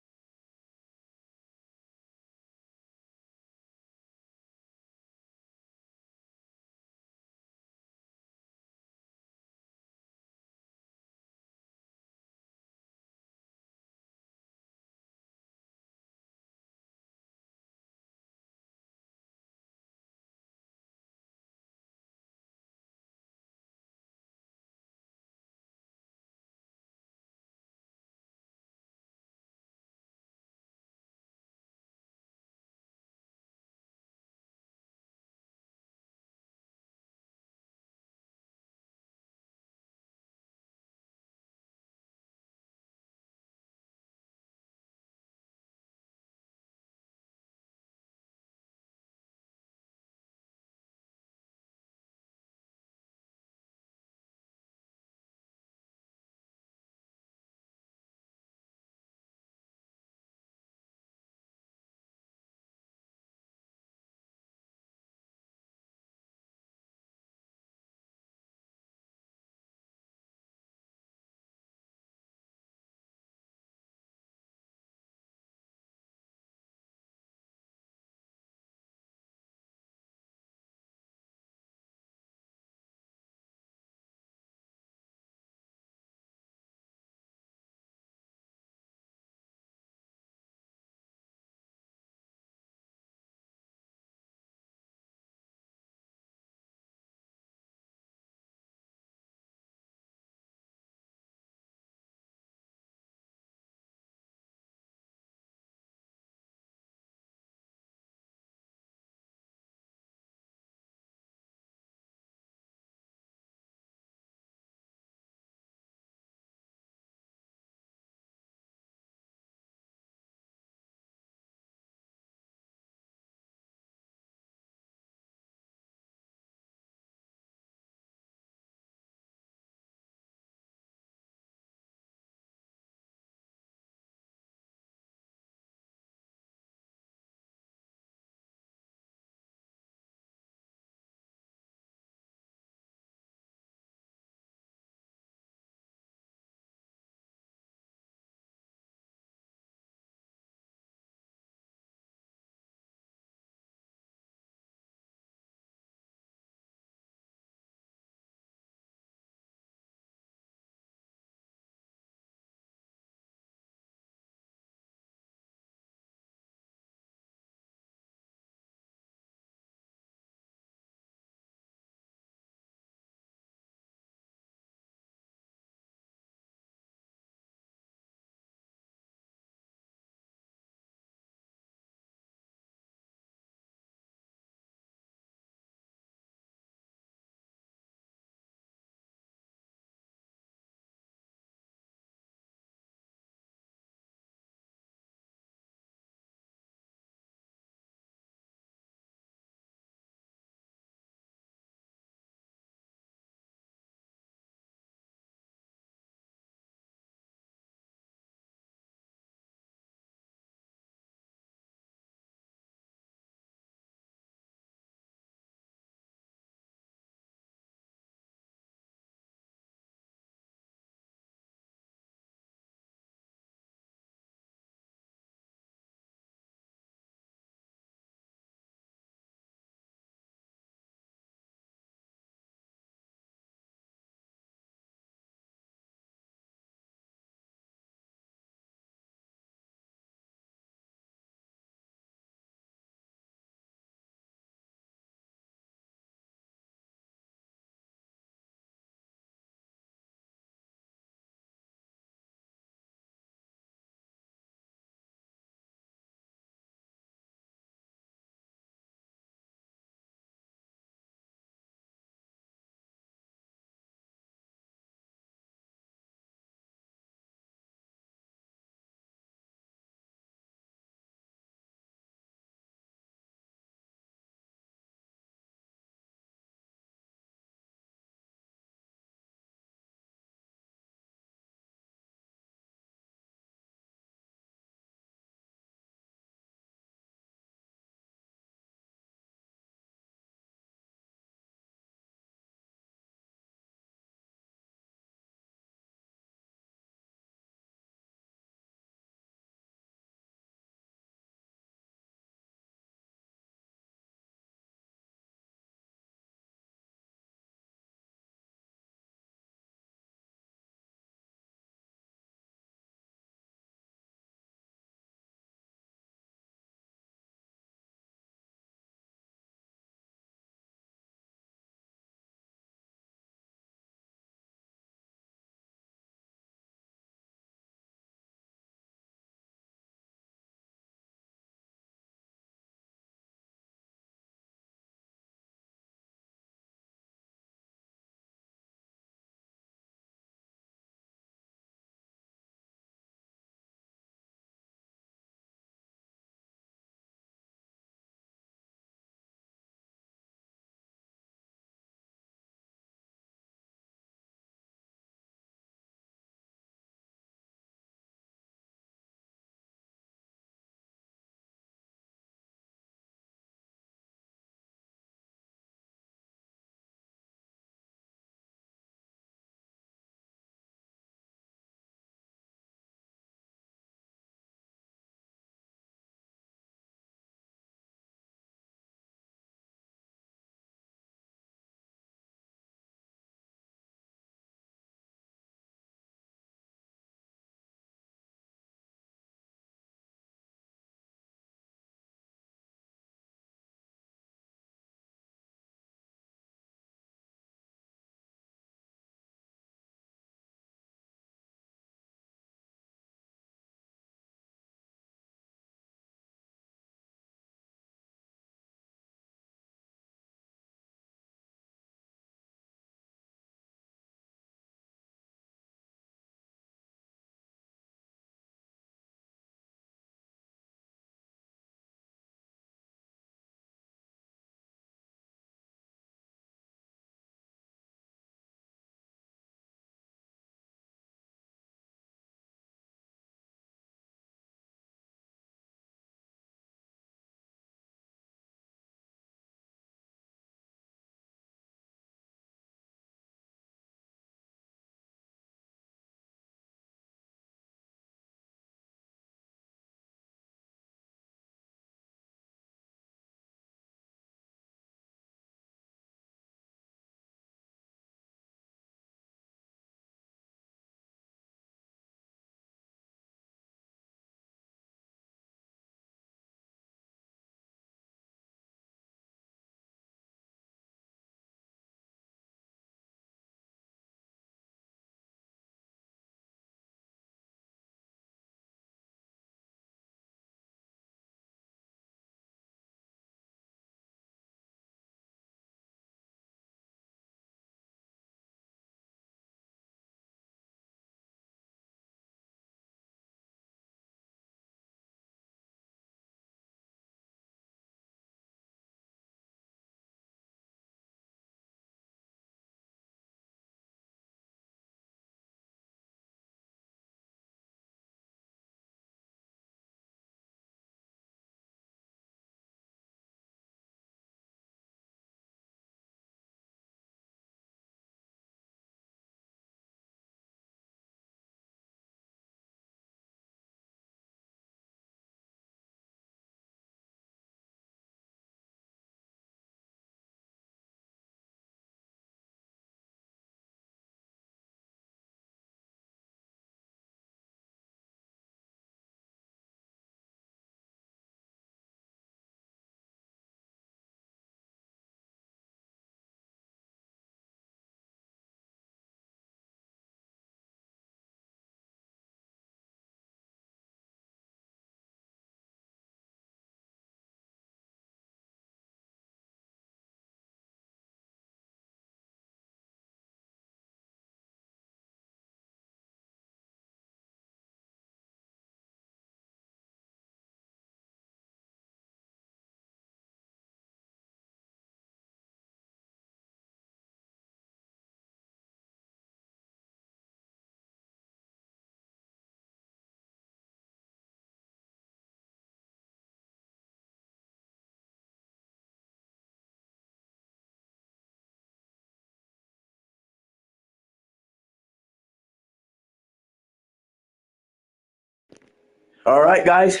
All right, guys.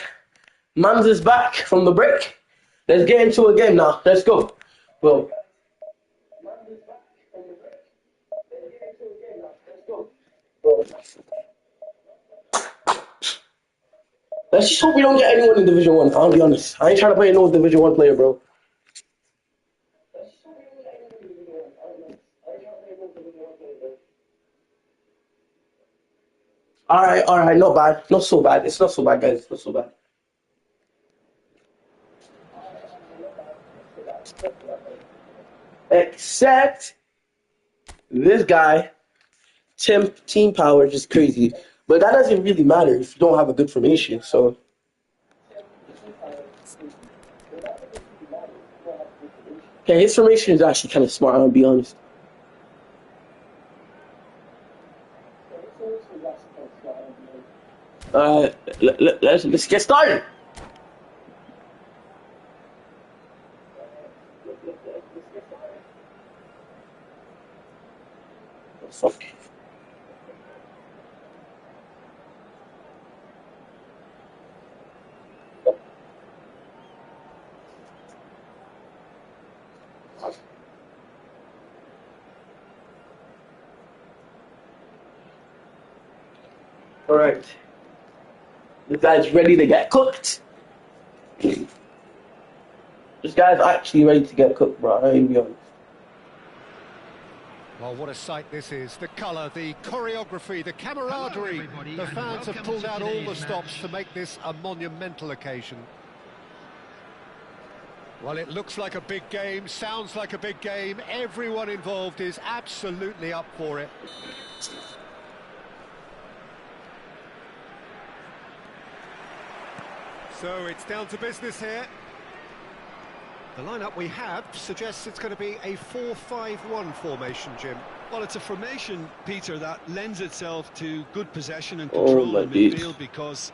Mans is back from the break. Let's get into a game now. Let's go. Well, let's just hope we don't get anyone in Division 1. I'll be honest. I ain't trying to play no Division 1 player, bro. All right, not bad. Not so bad. It's not so bad, guys. It's not so bad. Except this guy, team power is just crazy. But that doesn't really matter if you don't have a good formation. So, yeah, his formation is actually kind of smart. I'll be honest. Let's get started. Fuck. All right. This guy's ready to get cooked. This guy's actually ready to get cooked, bro. I ain't be honest. Well, what a sight this is. The colour, the choreography, the camaraderie. The fans have pulled out all the stops to make this a monumental occasion. Well, it looks like a big game, sounds like a big game. Everyone involved is absolutely up for it. So it's down to business here. The lineup we have suggests it's going to be a 4-5-1 formation, Jim. Well, it's a formation, Peter, that lends itself to good possession and control in midfield because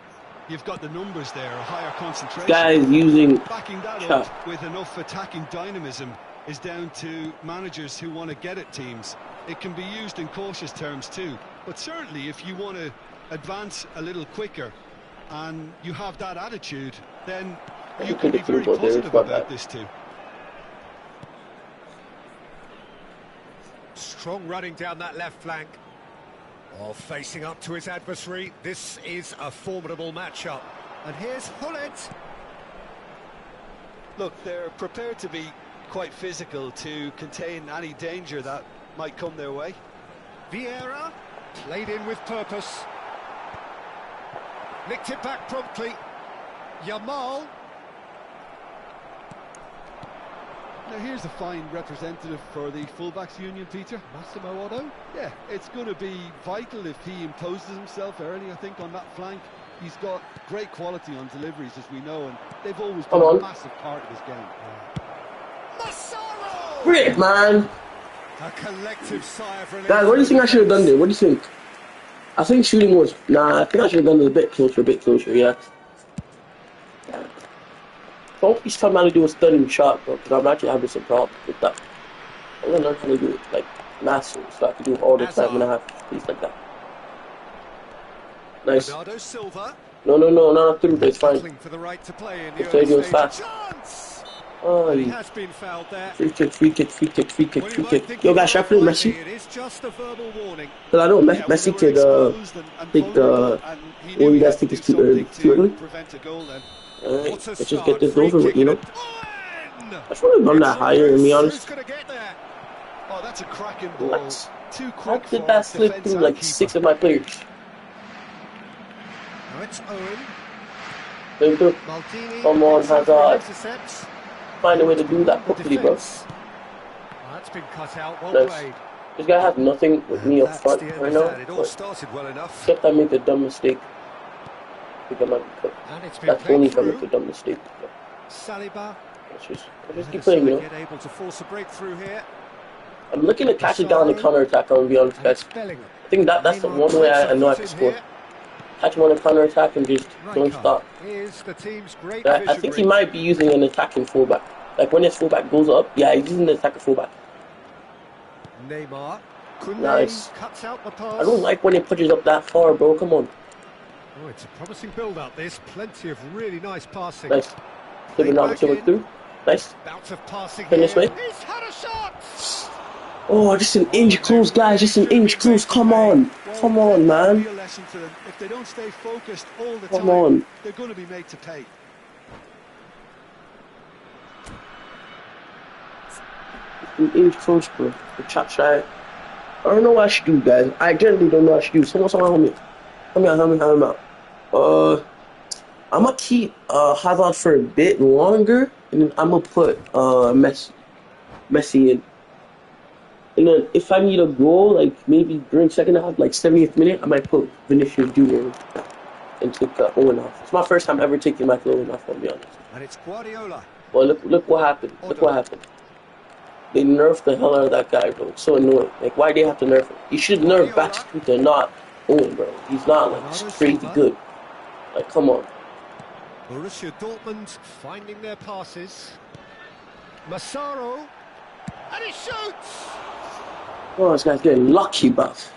you've got the numbers there, a higher concentration. Guys using backing that up with enough attacking dynamism is down to managers who want to get at teams. It can be used in cautious terms too, but certainly if you want to advance a little quicker and you have that attitude, then you can be very positive about this too. Strong running down that left flank. Oh, facing up to his adversary. This is a formidable matchup. And here's Hullet. Look, they're prepared to be quite physical to contain any danger that might come their way. Vieira played in with purpose. Nicked it back promptly. Yamal. Now here's a fine representative for the fullbacks union, Peter. Massimo Otto. Yeah, it's going to be vital if he imposes himself early, I think, on that flank. He's got great quality on deliveries, as we know, and they've always been a massive part of his game. Massaro! Great, man. A collective sigh of relief. Guys, what do you think I should have done there? What do you think? I think shooting was... Nah, I think I should have done it a bit closer, yeah. Don't be trying to do a stunning shot, bro, because I'm actually having some problems with that. I'm going to learn how to do it, like, massive, so I can do it all the time when I have things like that. Nice. Bernardo Silva. No, not through, but it's fine. For the right to play in the stadion's fast. Oh, he has been fouled there. Free kick. Yo, guys, should I play Messi? It is just a verbal warning. Because I know Messi could think all you guys think is too early. Alright, let's just get this over with, you know? I should have done that higher, to be honest. Oh, that's a cracking ball. What? Too quick. How did that slip through like 6 of my players? Now it's Owen. Come on, Hazard. Find a way to do that quickly, bro. That's been cut out. Well played. This guy has nothing with me up front right now. It all started well enough. Except I make a dumb mistake. I think I might be cooked. That's only if I make a dumb mistake. Saliba. Let's just keep playing, you know. Able to force a breakthrough here. I'm looking to catch it down the counter-attack, I'm going to be honest, guys. I think that's the one way I know I can score. Catch him on a counter-attack and just don't stop. I think he might be using an attacking fullback. Like when his fullback goes up, yeah, he's using the attacking fullback. Neymar. Nice. I don't like when he pushes up that far, bro. Come on. Oh, it's a promising build-up, this. Plenty of really nice passing. Nice. Through. Nice. Bout of passing Turn this way. He's had a shot! Oh, just an inch close, guys. Just an inch close. Come on. Come on, man. Be a lesson to them. If they don't stay focused all the Come time, on. they're going to be made to pay. An inch close, bro. The chop shot. I don't know what I should do, guys. I generally don't know what I should do. Someone help me. Help me out. I'm gonna keep Hazard for a bit longer, and then I'm gonna put Messi in. And then if I need a goal, like maybe during second half, like 70th minute, I might put Vinicius Jr. and take Owen off. It's my first time ever taking Michael Owen off, I'll be honest. And it's Guardiola. Well, look what happened. Look what happened. They nerfed the hell out of that guy, bro. It's so annoying. Like, why do they have to nerf him? You should nerf Batista, not Owen, bro. He's not like crazy good. Like, come on. Borussia Dortmund finding their passes. Massaro. And he shoots! Oh, this guy's getting lucky, buff.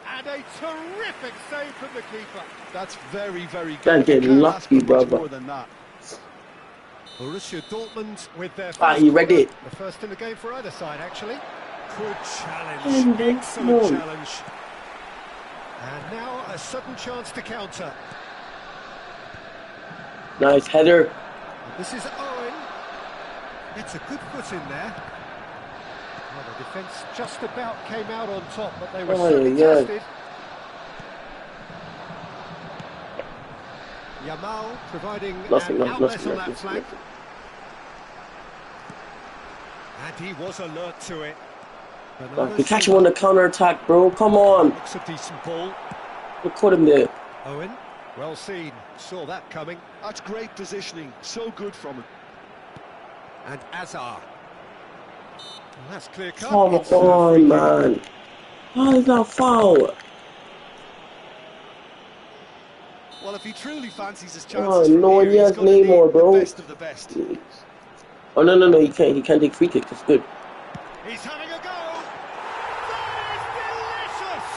And a terrific save from the keeper. That's very, very good. Guy's getting lucky, brother. More than that. Borussia Dortmund with their he read it. The first in the game for either side, actually. Good challenge. Excellent challenge. And now a sudden chance to counter. Nice header. This is Owen. It's a good foot in there. Well, the defence just about came out on top, but they were certainly tested. Yamal providing an outlet on that flank. And he was alert to it. You catch him on the counter-attack, bro. Come on. Looks a decent ball. Look, caught him there. Owen, well seen. Saw that coming. That's great positioning. So good from him. And Azar. Well, that's clear cut. Come on, man. How is that foul? Well, if he truly fancies his chances, Oh, no one has Neymar, bro. The best of the best. Oh, no, he can't. He can't take free kicks. That's good. He's having a go. That is delicious.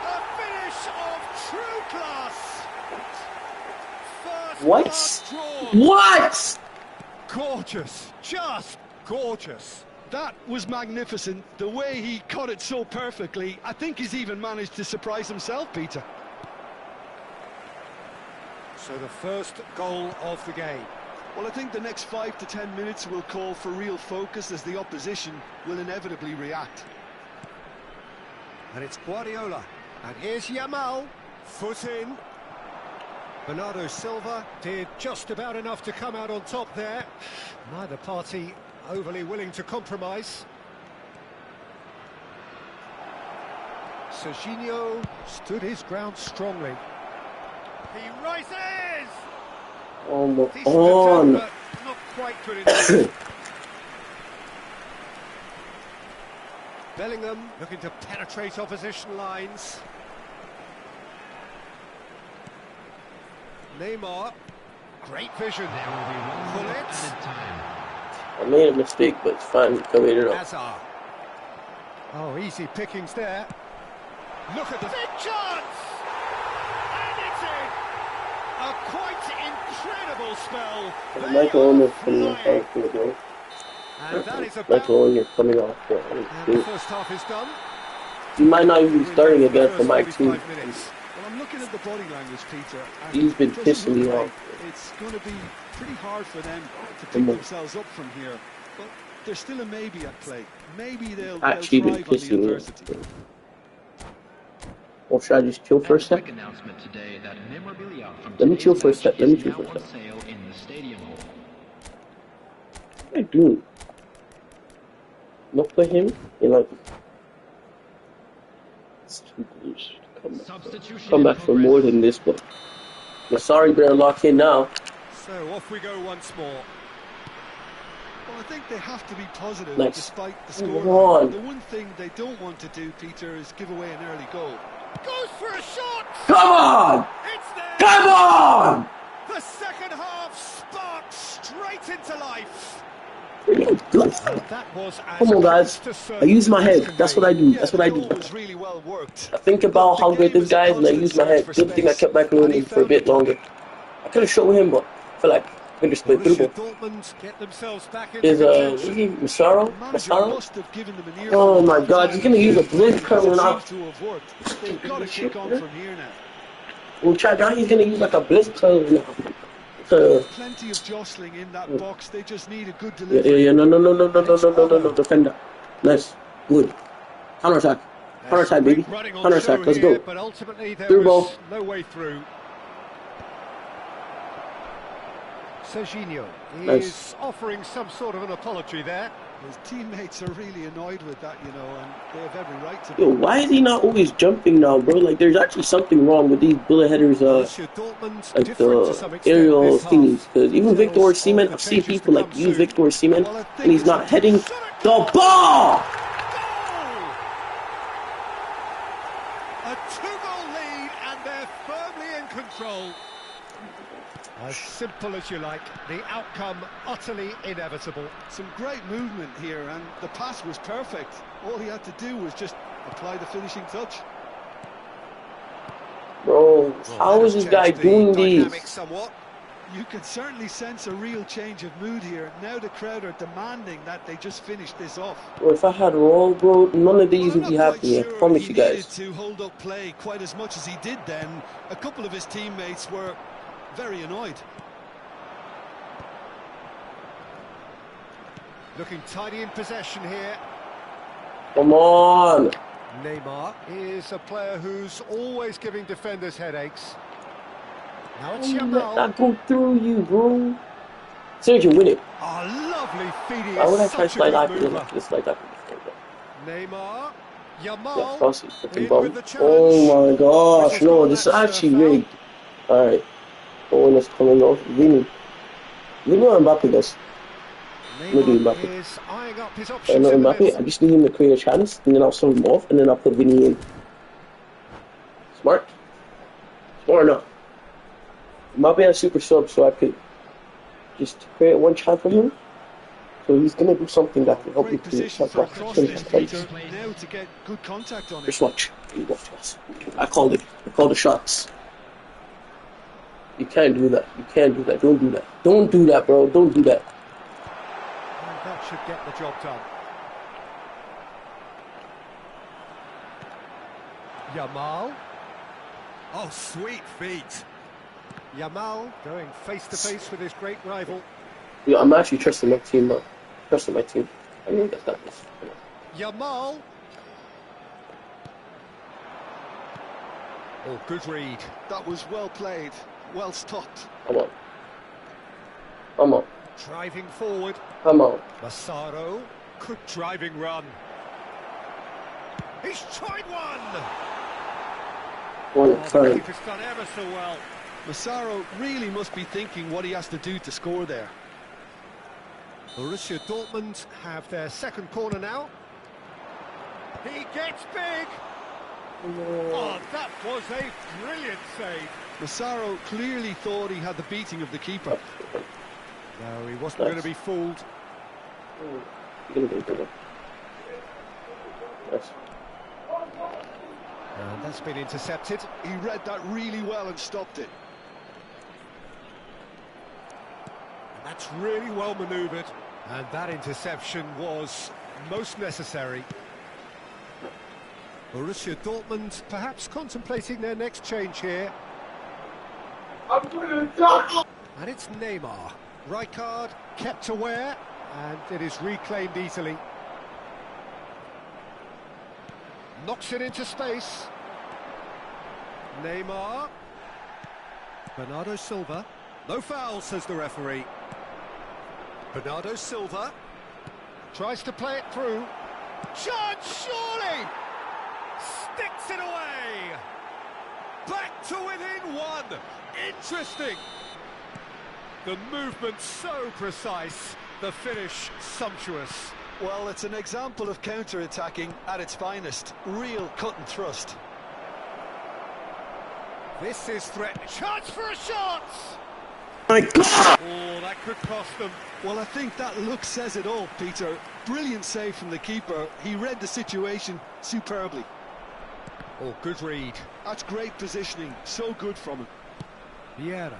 A finish of true class. First What? What? Gorgeous. Just gorgeous. That was magnificent. The way he cut it so perfectly. I think he's even managed to surprise himself, Peter. So the first goal of the game. Well, I think the next 5 to 10 minutes will call for real focus as the opposition will inevitably react. And it's Guardiola. And here's Yamal. Foot in. Bernardo Silva did just about enough to come out on top there. Neither party overly willing to compromise. Serginho stood his ground strongly. He rises! Oh, my Decent God. attempt, but not quite good enough. Bellingham looking to penetrate opposition lines. Neymar, great vision. Pull it. I made a mistake, but it's fine. We can wait it up. Azar. Oh, easy pickings there. Look at the big chance! And it's in! A quite incredible spell. Michael Owen coming off for the goal. And that is about... Michael Owen coming off for it. And the first half is done. He might not even be starting again for my team. Well, I'm looking at the body language, Peter. He's been pissing me off. It's going to be pretty hard for them to pick themselves up from here. But there's still a maybe at play. Maybe they'll Actually been thrive on the pissing me adversity. off. Or should I just chill for a sec? Let me chill for a sec. What am I doing? Not put him in like... It's too close. Come back for more than this, but... Sorry, better lock in now. So off we go once more. Well, I think they have to be positive despite the Come score. on. The one thing they don't want to do, Peter, is give away an early goal. Goes for a shot! Come on! It's there! Come on! The second half sparks straight into life. That was as Come on, guys. close to I use certain my as head. can That's be. what I do. Yeah, That's what the I goal do. was really well worked. I think Look, about the how great game this is a guy is, and I constant use my search head. for Good thing I space, kept back and he running for a found bit it. longer. I could have showed him, but I feel like I could just play through Borussia ball. Dortmund get themselves back into Is contention. Massaro? The manager Massaro? must have given them an Oh earful my half God, time he's gonna in use a the game, blitz because coming it out. seems to have worked. They've got to kick on from here now. Well, check out, he's gonna use like a blitz coming out. Plenty of jostling in that box. They just need a good Yeah, delivery. no, defender. Nice, good. Counter attack, baby. Running on Counter show attack. Let's here, go. but ultimately there Through was ball. no way through. Serginho Nice. is offering some sort of an apology there. His teammates are really annoyed with that, you know, and they have every right to be. Yo, why is he not always jumping now, bro? Like, there's actually something wrong with these bullet headers, Borussia Dortmund like different to some extent aerial this thingies. half. Because even Victor Details Osimhen, of the I've seen changes people to like come use soon. Victor Osimhen, Well, I think and he's it's not the heading the ball. Goal! A two-goal lead, and they're firmly in control. As simple as you like, the outcome utterly inevitable. Some great movement here, and the pass was perfect. All he had to do was just apply the finishing touch. Bro, how is this guy doing these? Somewhat. You can certainly sense a real change of mood here. Now the crowd are demanding that they just finish this off. Bro, if I had roll, bro, none of these Well, would be I'm not happening. quite I sure promise he you guys. needed to hold up play quite as much as he did then. A couple of his teammates were very annoyed. Looking tidy in possession here. Come on. Neymar is a player who's always giving defenders headaches. Now it's Let Yamal. that go through you, bro. Sergio, win it. Oh, lovely feeding. Why would I Is try such a slide good after him mover. like this, like that? Neymar. Yeah, Yamal. cross it. Freaking In bum. with the challenge. Oh my gosh, Whistle's no, gone, this is that's, actually foul. rigged. Alright. Oh, and it's coming off. Vinny or Mbappe does. Maybe Neymar Mbappe. is eyeing up his I options know in the Mbappe. middle. I just need him to create a chance, and then I'll sub him off, and then I'll put Vinny in. Smart. Smart enough. Mbappe has super sub, so I could just create one chance for him. So he's gonna do something that can help me Great create position some for a cross this, plays. Peter. Now to get good contact on it. Just watch. You watch this. I called it. I called the shots. You can't do that. You can't do that. Don't do that. Don't do that, bro. Don't do that. And that should get the job done. Yamal. Oh, sweet feet. Yamal going face-to-face with his great rival. Yeah, I'm actually trusting my team, man. Trusting my team. I know that's got this. Yamal. Oh, good read. That was well played, well stopped. Come on. Come on. Driving forward. Come on. Massaro. Good driving run. He's tried one. One Oh, time. he's done ever so well. Massaro really must be thinking what he has to do to score there. Borussia Dortmund have their second corner now. He gets big. Oh, that was a brilliant save. Massaro clearly thought he had the beating of the keeper. No, he wasn't going to be fooled. Yes. And that's been intercepted. He read that really well and stopped it. And that's really well manoeuvred. And that interception was most necessary. Borussia Dortmund perhaps contemplating their next change here. And it's Neymar. Rijkaard kept aware, and it is reclaimed easily. Knocks it into space. Neymar. Bernardo Silva. No foul, says the referee. Bernardo Silva tries to play it through. Chance, surely! Sticks it away! Back to within one! Interesting! The movement so precise, the finish sumptuous. Well, it's an example of counter-attacking at its finest. Real cut and thrust. This is threat. Chance for a shot! My God! Oh, that could cost them. Well, I think that look says it all, Peter. Brilliant save from the keeper. He read the situation superbly. Oh, good read. That's great positioning. So good from him. Vieira.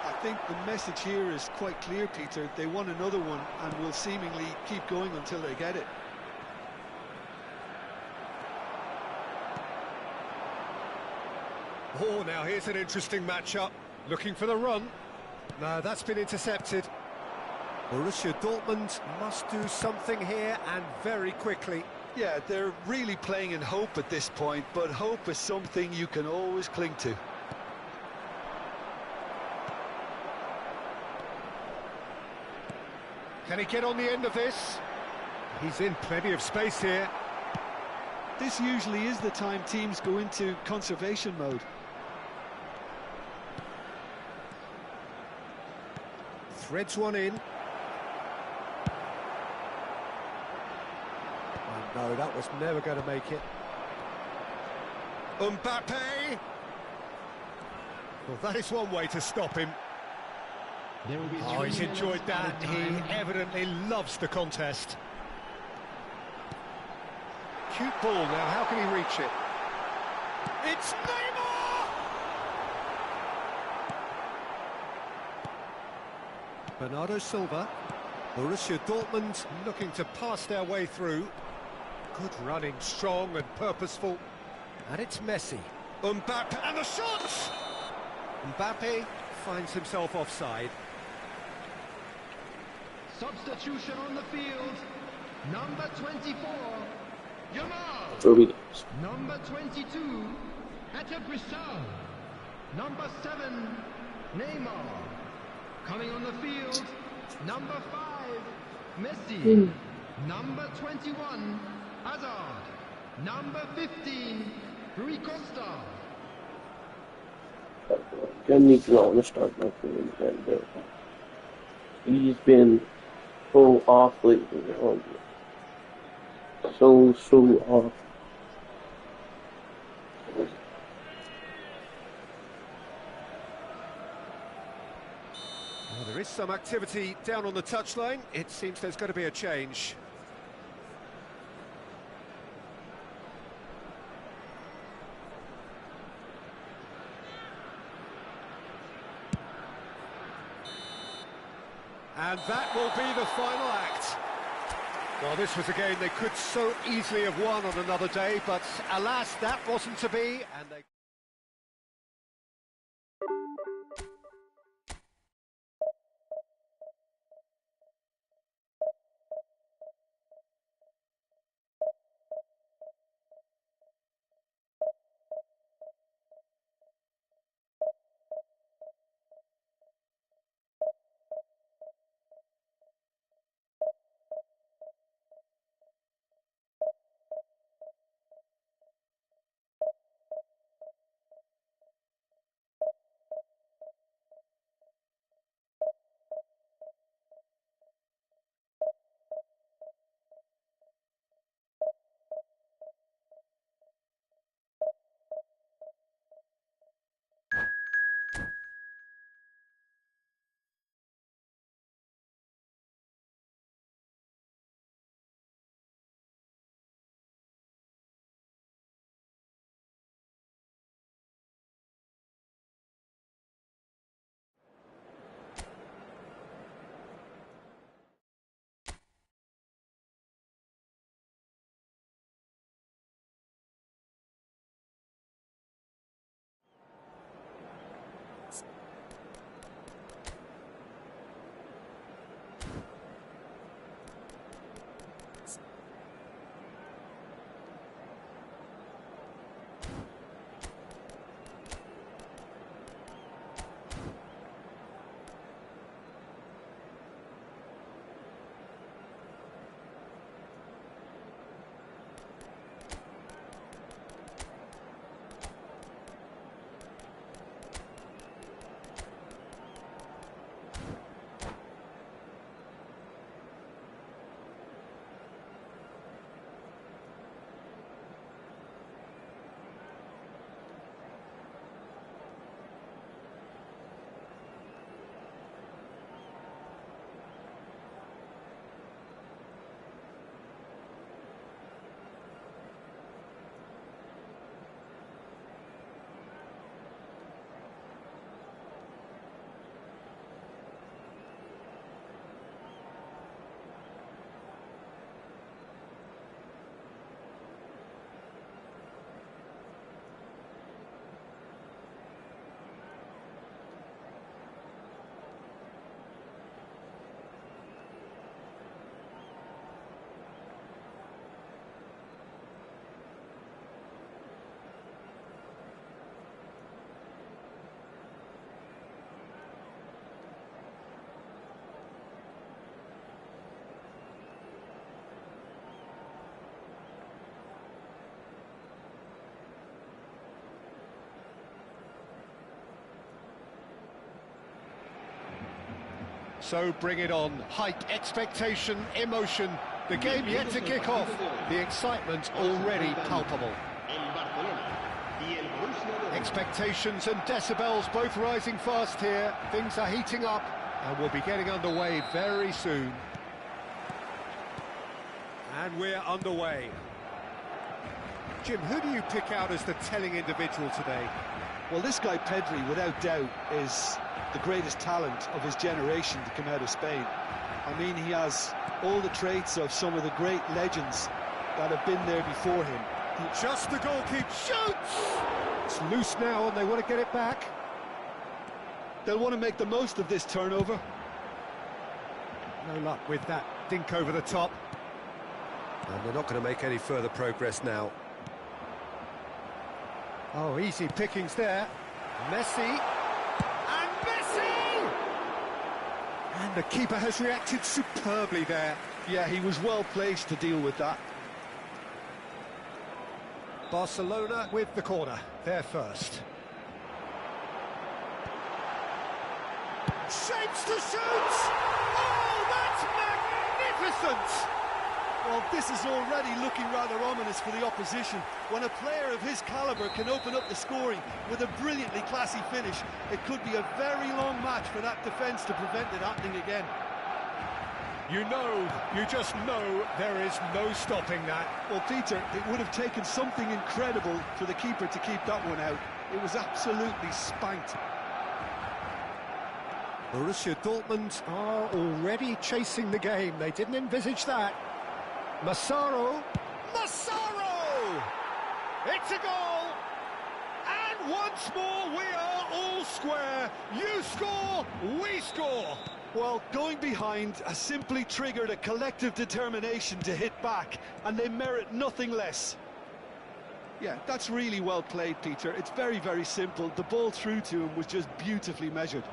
I think the message here is quite clear, Peter. They want another one and will seemingly keep going until they get it. Oh, now here's an interesting matchup. Looking for the run. No, that's been intercepted. Borussia Dortmund must do something here, and very quickly. Yeah, they're really playing in hope at this point, but hope is something you can always cling to. Can he get on the end of this? He's in plenty of space here. This usually is the time teams go into conservation mode. Threads one in. Oh no, that was never going to make it. Mbappe! Well, that is one way to stop him. There will be Oh, he's 3 enjoyed minutes that. added He time. evidently loves the contest. Cute ball now, how can he reach it? It's Neymar! Bernardo Silva. Borussia Dortmund looking to pass their way through. Good running, strong and purposeful. And it's Messi. Mbappe, and the shot! Mbappe finds himself offside. Substitution on the field. Number 24, Yamal. For real. Number 22, Etta Brissau. Number 7, Neymar. Coming on the field, number 5, Messi. Number 21, Hazard. Number 15, Rui Costa. Johnny's not want to start my feelings that day. He's been so off lately. So off. Well, there is some activity down on the touchline. It seems there's going to be a change. And that will be the final act. Well, this was a game they could so easily have won on another day, but alas, that wasn't to be, and they... So bring it on. Hype, expectation, emotion. The game yet to kick off. The excitement already palpable. Expectations and decibels both rising fast here. Things are heating up and we'll be getting underway very soon. And we're underway. Jim, who do you pick out as the telling individual today? Well, this guy Pedri, without doubt, is the greatest talent of his generation to come out of Spain. I mean, he has all the traits of some of the great legends that have been there before him. Just the goalkeeper shoots! It's loose now and they want to get it back. They'll want to make the most of this turnover. No luck with that dink over the top. And they're not going to make any further progress now. Oh, easy pickings there. Messi. And Messi! And the keeper has reacted superbly there. Yeah, he was well placed to deal with that. Barcelona with the corner. They're first. Shapes to shoot! Oh, that's magnificent! Well, this is already looking rather ominous for the opposition. When a player of his calibre can open up the scoring with a brilliantly classy finish, it could be a very long match for that defence to prevent it happening again. You just know there is no stopping that. Well, Peter, it would have taken something incredible for the keeper to keep that one out. It was absolutely spanked. Borussia Dortmund are already chasing the game. They didn't envisage that. Massaro! It's a goal! And once more we are all square. You score, we score! Well, going behind has simply triggered a collective determination to hit back, and they merit nothing less. Yeah, that's really well played, Peter. It's very, very simple. The ball through to him was just beautifully measured.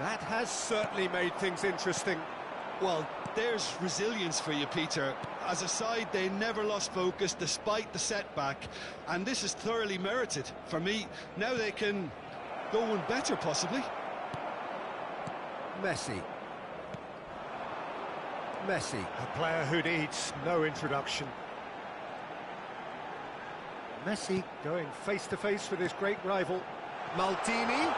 That has certainly made things interesting. Well, there's resilience for you, Peter. As a side, they never lost focus despite the setback, and this is thoroughly merited. For me, now they can go one better, possibly. Messi, a player who needs no introduction. Messi going face-to-face with his great rival. Maldini.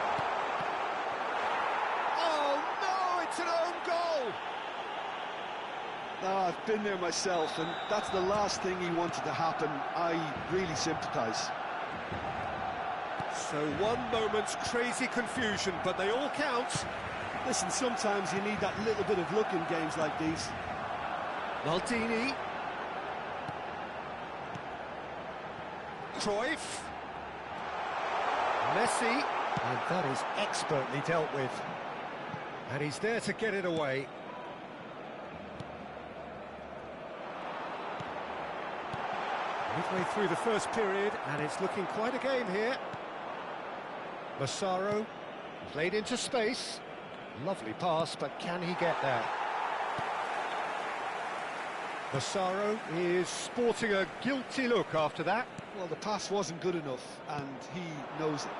Oh, no, it's an own goal! Oh, I've been there myself, and that's the last thing he wanted to happen. I really sympathise. So one moment's crazy confusion, but they all count. Listen, sometimes you need that little bit of luck in games like these. Maldini. Cruyff. Messi. And that is expertly dealt with. And he's there to get it away. Midway through the first period, and it's looking quite a game here. Massaro played into space. Lovely pass, but can he get there? Massaro is sporting a guilty look after that. Well, the pass wasn't good enough, and he knows it.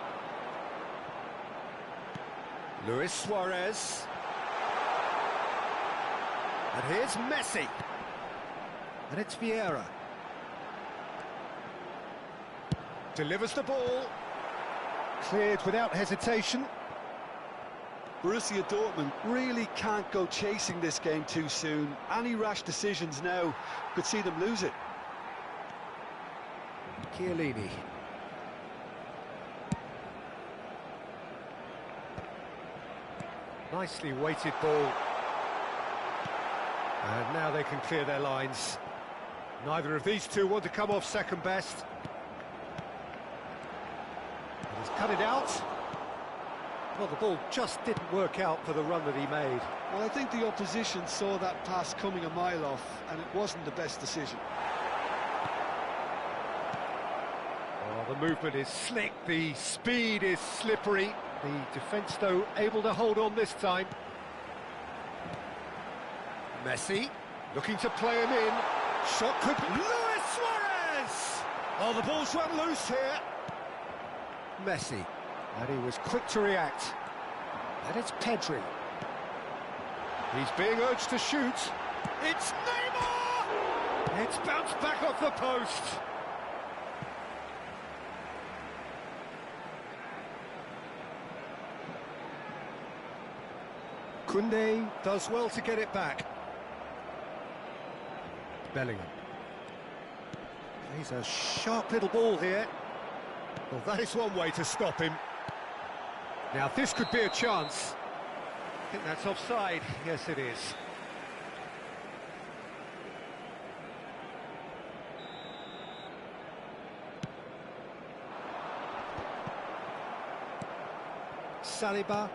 Luis Suarez. And here's Messi. And it's Vieira. Delivers the ball. Cleared without hesitation. Borussia Dortmund really can't go chasing this game too soon. Any rash decisions now could see them lose it. Chiellini. Nicely weighted ball. And now they can clear their lines. Neither of these two want to come off second best. He's cut it out. Well, the ball just didn't work out for the run that he made. Well, I think the opposition saw that pass coming a mile off, and it wasn't the best decision. Oh, the movement is slick, the speed is slippery. The defence, though, able to hold on this time. Messi, looking to play him in. Shot could be... Luis Suarez! Oh, the ball's run loose here. Messi, and he was quick to react. And it's Pedri. He's being urged to shoot. It's Neymar! It's bounced back off the post. Koundé does well to get it back. Bellingham. He's a sharp little ball here. Well, that is one way to stop him. Now, this could be a chance. I think that's offside. Yes, it is. Saliba.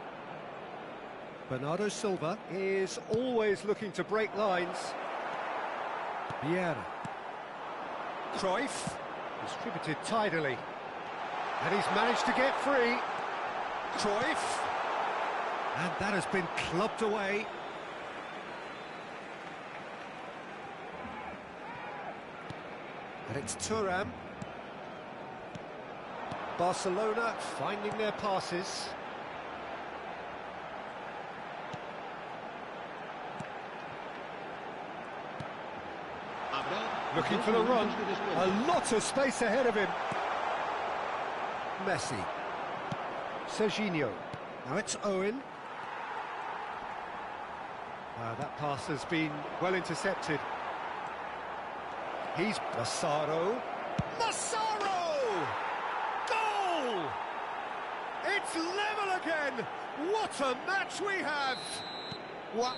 Bernardo Silva is always looking to break lines. Vieira. Cruyff, distributed tidily. And he's managed to get free. Cruyff. And that has been clubbed away. And it's Thuram. Barcelona finding their passes. Looking for the run. A lot of space ahead of him. Messi. Serginho. Now it's Owen. That pass has been well intercepted. He's Massaro. Massaro! Goal! It's level again! What a match we have! What?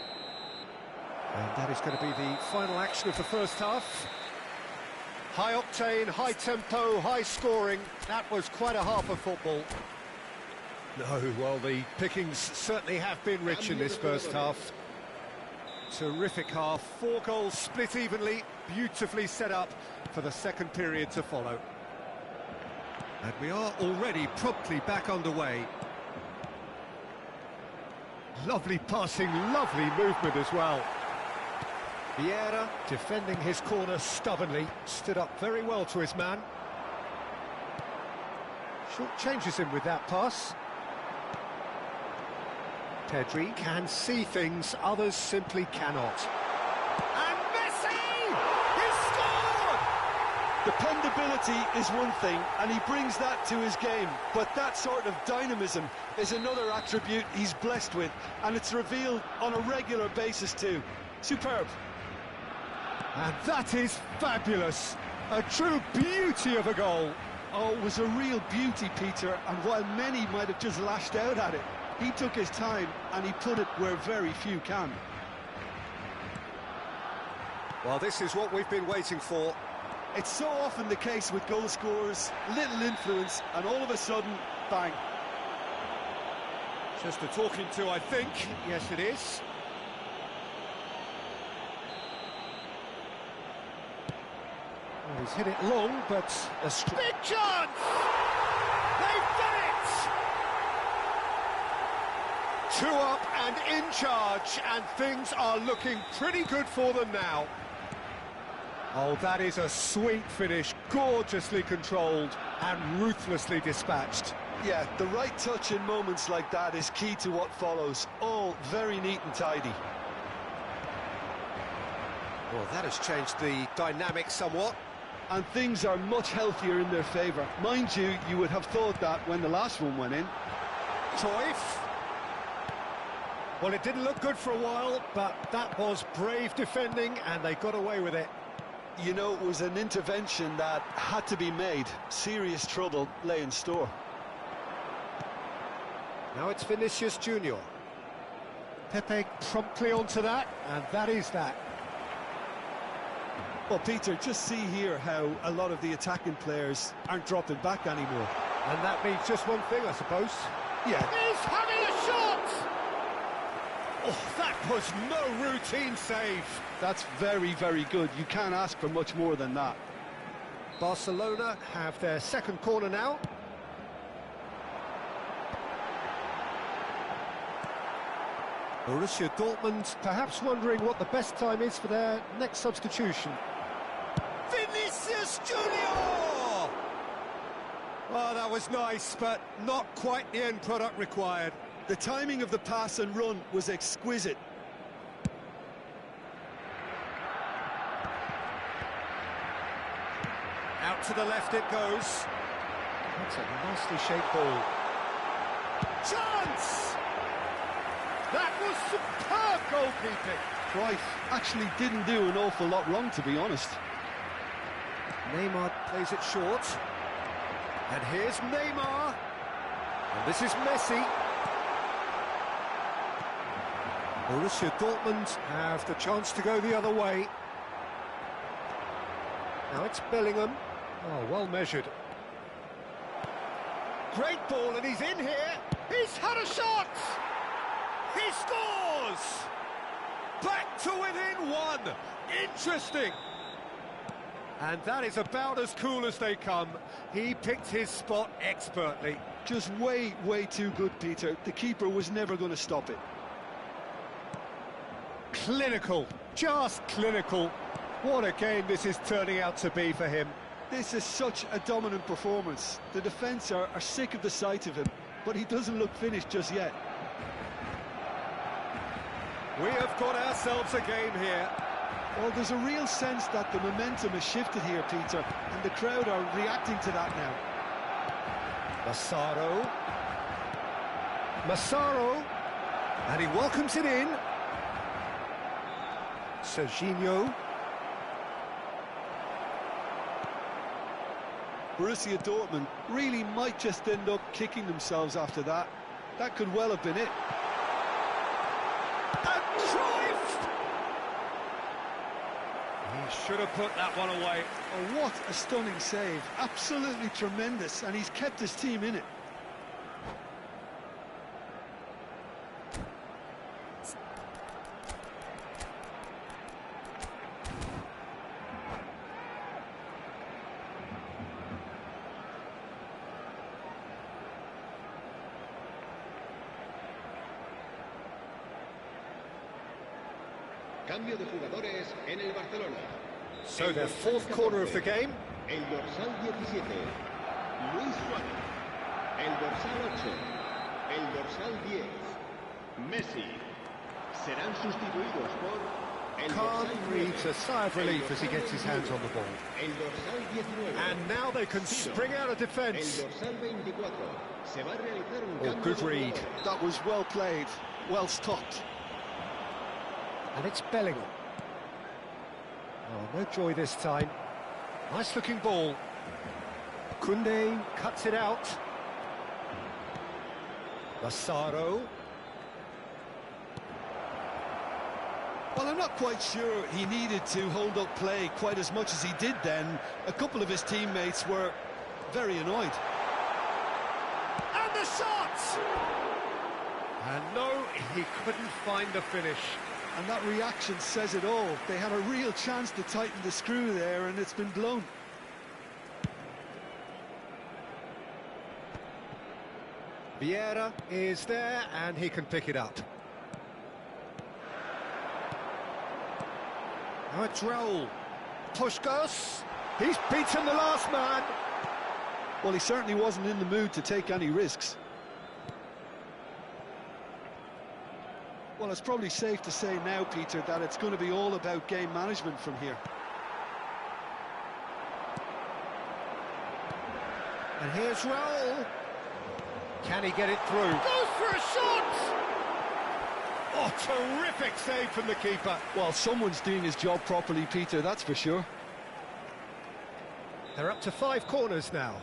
And that is going to be the final action of the first half. High octane, high tempo, high scoring. That was quite a half of football. No, well, the pickings certainly have been rich in this first half. Terrific half, 4 goals split evenly, beautifully set up for the second period to follow. And we are already promptly back underway. Lovely passing, lovely movement as well. Vieira, defending his corner stubbornly, stood up very well to his man. Short changes him with that pass. Pedri can see things others simply cannot. And Messi! He's scored! Dependability is one thing, and he brings that to his game, but that sort of dynamism is another attribute he's blessed with, and it's revealed on a regular basis too. Superb. And that is fabulous. A true beauty of a goal. Oh, it was a real beauty, Peter, and while many might have just lashed out at it, he took his time and he put it where very few can. Well, this is what we've been waiting for. It's so often the case with goal scorers, little influence, and all of a sudden, bang. Just a talking to, I think. Yes, it is. Well, he's hit it long, but a big chance! They've done it! 2 up and in charge, and things are looking pretty good for them now. Oh, that is a sweet finish, gorgeously controlled and ruthlessly dispatched. Yeah, the right touch in moments like that is key to what follows. All very neat and tidy. Well, that has changed the dynamic somewhat. And things are much healthier in their favour. Mind you, you would have thought that when the last one went in. Cruyff. Well, it didn't look good for a while, but that was brave defending, and they got away with it. You know, it was an intervention that had to be made. Serious trouble lay in store. Now it's Vinicius Junior. Pepe promptly onto that, and that is that. Well, Peter, just see here how a lot of the attacking players aren't dropping back anymore. And that means just one thing, I suppose. Yeah. He's having a shot! Oh, that was no routine save. That's very, very good. You can't ask for much more than that. Barcelona have their second corner now. Borussia Dortmund perhaps wondering what the best time is for their next substitution. Vinicius Junior! Oh, that was nice, but not quite the end product required. The timing of the pass and run was exquisite. Out to the left it goes. That's a nicely shaped ball. Chance! That was superb goalkeeping. Right, actually didn't do an awful lot wrong, to be honest. Neymar plays it short. And here's Neymar. And this is Messi. Borussia Dortmund have the chance to go the other way. Now it's Bellingham. Oh, well measured. Great ball, and he's in here. He's had a shot. He scores. Back to within one. Interesting. And that is about as cool as they come. He picked his spot expertly. Just way, way too good, Peter. The keeper was never going to stop it. Clinical, just clinical. What a game this is turning out to be for him. This is such a dominant performance. The defence are sick of the sight of him, but he doesn't look finished just yet. We have got ourselves a game here. Well, there's a real sense that the momentum has shifted here, Peter, and the crowd are reacting to that now. Massaro, and he welcomes it in. Serginho. Borussia Dortmund really might just end up kicking themselves after that. That could well have been it. And Cruyff! He should have put that one away. Oh, what a stunning save. Absolutely tremendous, and he's kept his team in it. Cambio de jugadores en el Barcelona. So their fourth quarter of the game. El dorsal 17, Luis Suárez. El dorsal 8, el dorsal 10, Messi. Serán sustituidos por el Can't dorsal 9, breathe a sigh of relief el as he gets his hands on the ball. El dorsal 19. And now they can spring out of defence. El dorsal 24. Se va a realizar un Oh, cambio good de read. jugadores. That was well played, well stopped. And it's Bellingham. Oh, no joy this time. Nice looking ball. Koundé cuts it out. Massaro. Well, I'm not quite sure he needed to hold up play quite as much as he did then. A couple of his teammates were very annoyed. And the shot! And no, he couldn't find the finish. And that reaction says it all. They had a real chance to tighten the screw there, and it's been blown. Vieira is there, and he can pick it up. Now it's Raul. Puskás. He's beaten the last man. Well, he certainly wasn't in the mood to take any risks. Well, it's probably safe to say now, Peter, that it's going to be all about game management from here. And here's Raul. Can he get it through? Goes for a shot! Oh, terrific save from the keeper. Well, someone's doing his job properly, Peter, that's for sure. They're up to 5 corners now.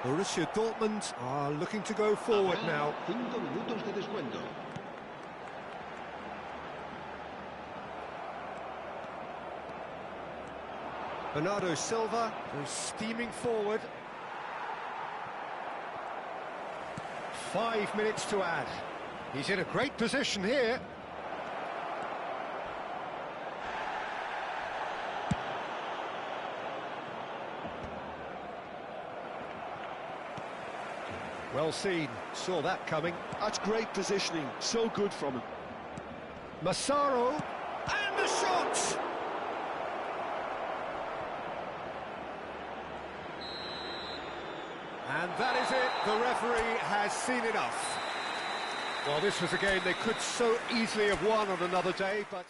Borussia Dortmund are looking to go forward now. 5 minutos de descuento. Bernardo Silva goes steaming forward. 5 minutes to add. He's in a great position here. Well seen, saw that coming. That's great positioning, so good from him. Massaro, and the shot! And that is it. The referee has seen enough. Well, this was a game they could so easily have won on another day, but...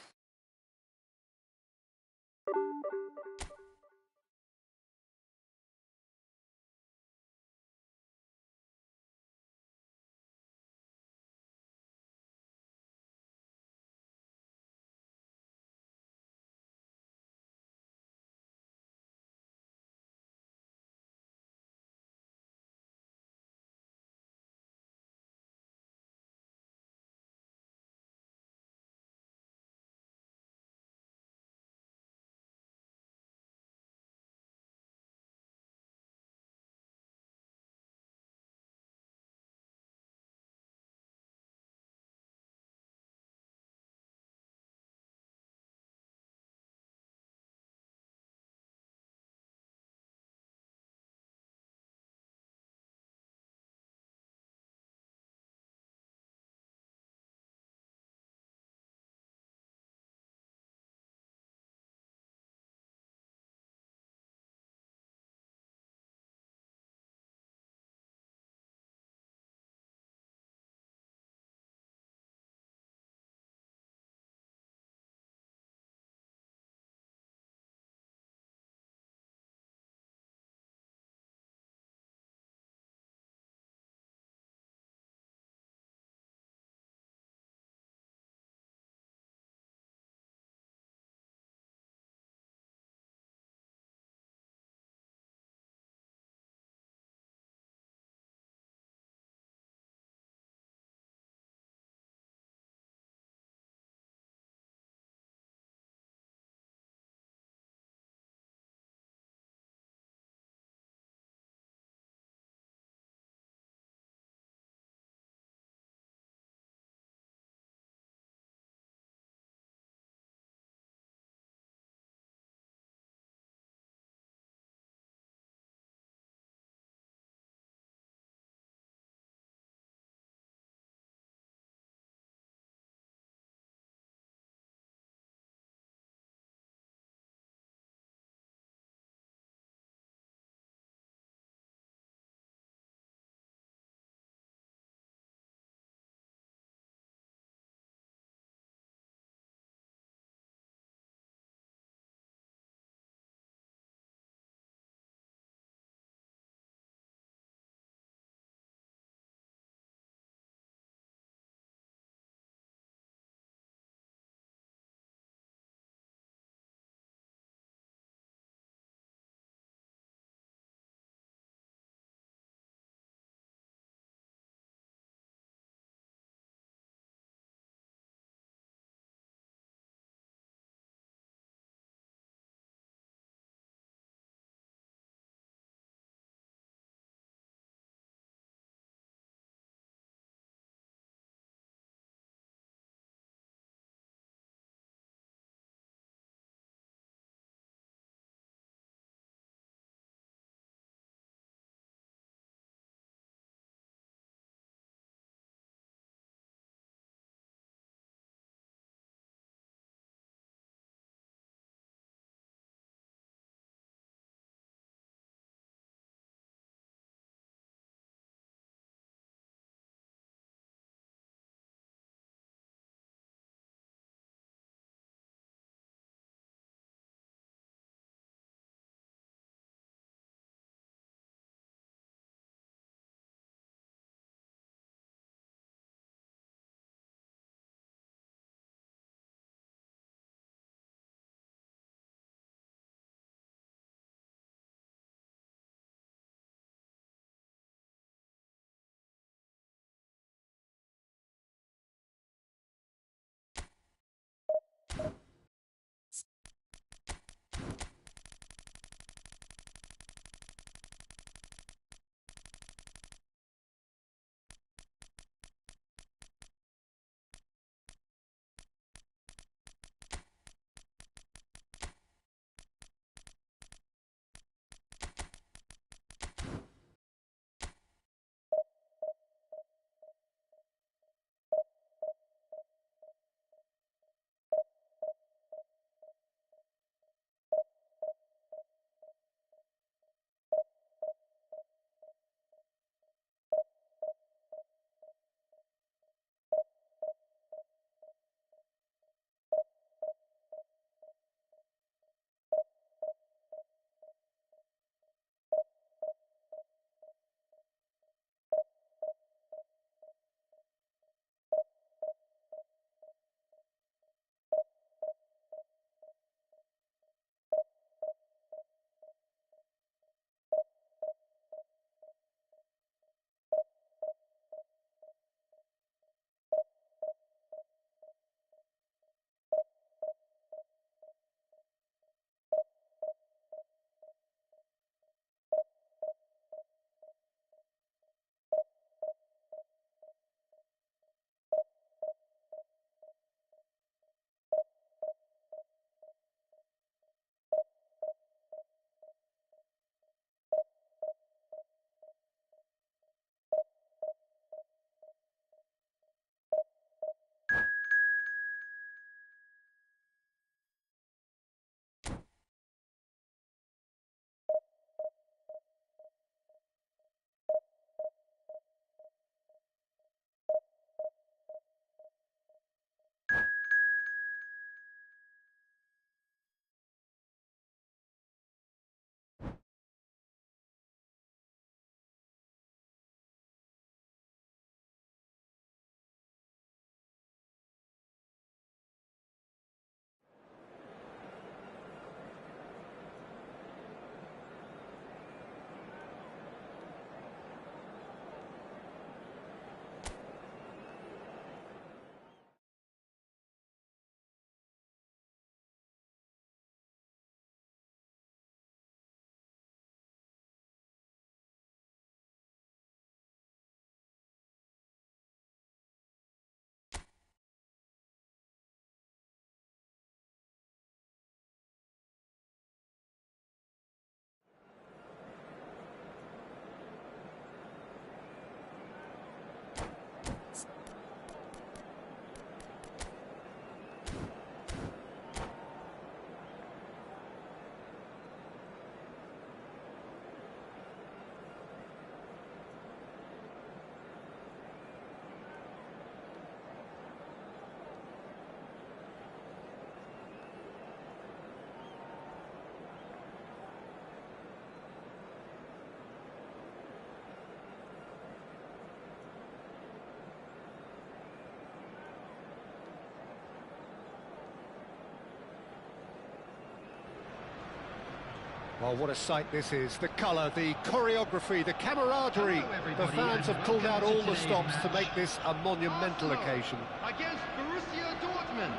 Well, what a sight this is. The colour, the choreography, the camaraderie. The fans have pulled out all the stops to make this a monumental occasion. Against Borussia Dortmund.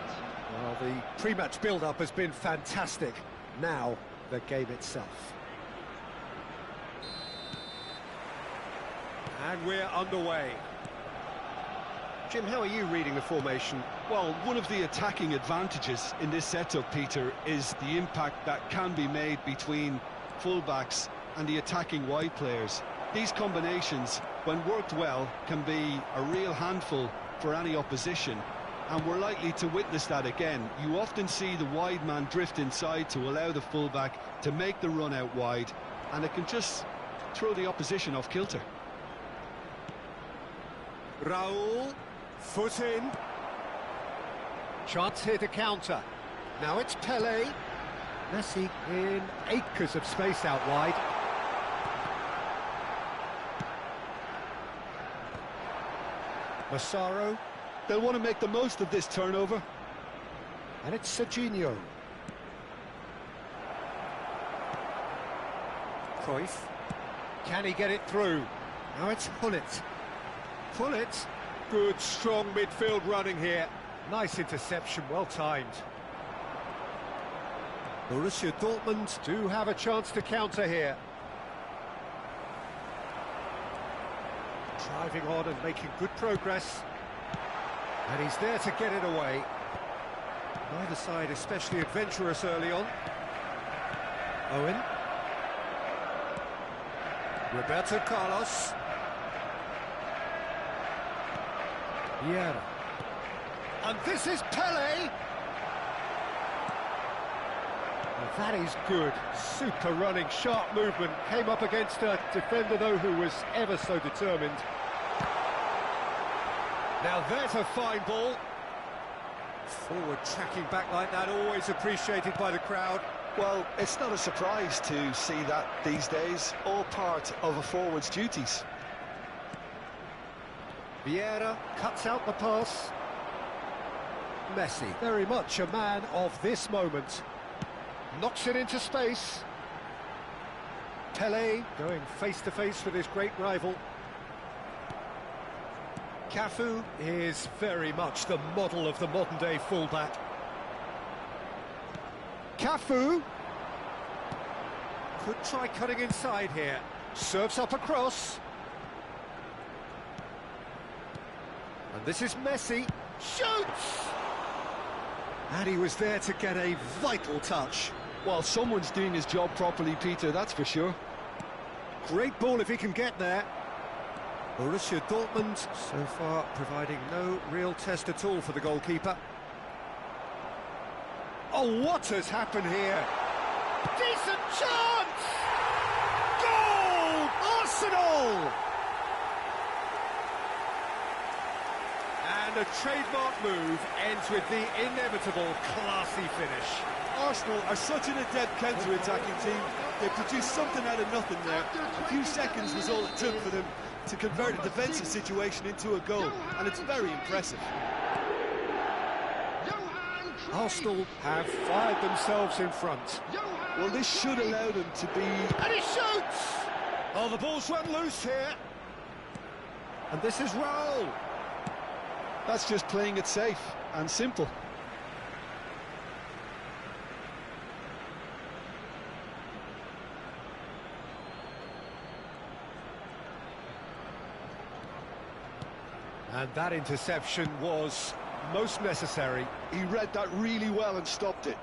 Well, the pre-match build-up has been fantastic. Now, the game itself. And we're underway. Jim, how are you reading the formation? Well, one of the attacking advantages in this setup, Peter, is the impact that can be made between fullbacks and the attacking wide players. These combinations, when worked well, can be a real handful for any opposition, and we're likely to witness that again. You often see the wide man drift inside to allow the fullback to make the run out wide, and it can just throw the opposition off kilter. Raul, foot in. Chance here to counter. Now it's Pele. Messi in acres of space out wide. Massaro. They'll want to make the most of this turnover. And it's Serginho. Cruyff. Can he get it through? Now it's Hullet. Hullet. Good, strong midfield running here. Nice interception, well timed. Borussia Dortmund do have a chance to counter here. Driving on and making good progress. And he's there to get it away. Neither side especially adventurous early on. Owen. Roberto Carlos. Vieira. And this is Pele. Well, that is good. Super running, sharp movement. Came up against a defender, though, who was ever so determined. Now there's a fine ball. Forward tracking back like that, always appreciated by the crowd. Well, it's not a surprise to see that these days, all part of a forward's duties. Vieira cuts out the pass. Messi, very much a man of this moment. Knocks it into space. Pele going face-to-face with his great rival. Cafu is very much the model of the modern-day fullback. Cafu could try cutting inside here. Serves up a cross. And this is Messi. Shoots! And he was there to get a vital touch. Well, someone's doing his job properly, Peter, that's for sure. Great ball if he can get there. Borussia Dortmund so far providing no real test at all for the goalkeeper. Oh, what has happened here? Decent chance! Goal! Arsenal! And a trademark move ends with the inevitable classy finish. Arsenal are such an adept counter-attacking team. They produced something out of nothing there. A few seconds was all it took for them to convert a defensive situation into a goal, and it's very impressive. Arsenal have fired themselves in front. Well, this should allow them to be... And he shoots! Oh, the ball's run loose here. And this is Raul. That's just playing it safe and simple. And that interception was most necessary. He read that really well and stopped it.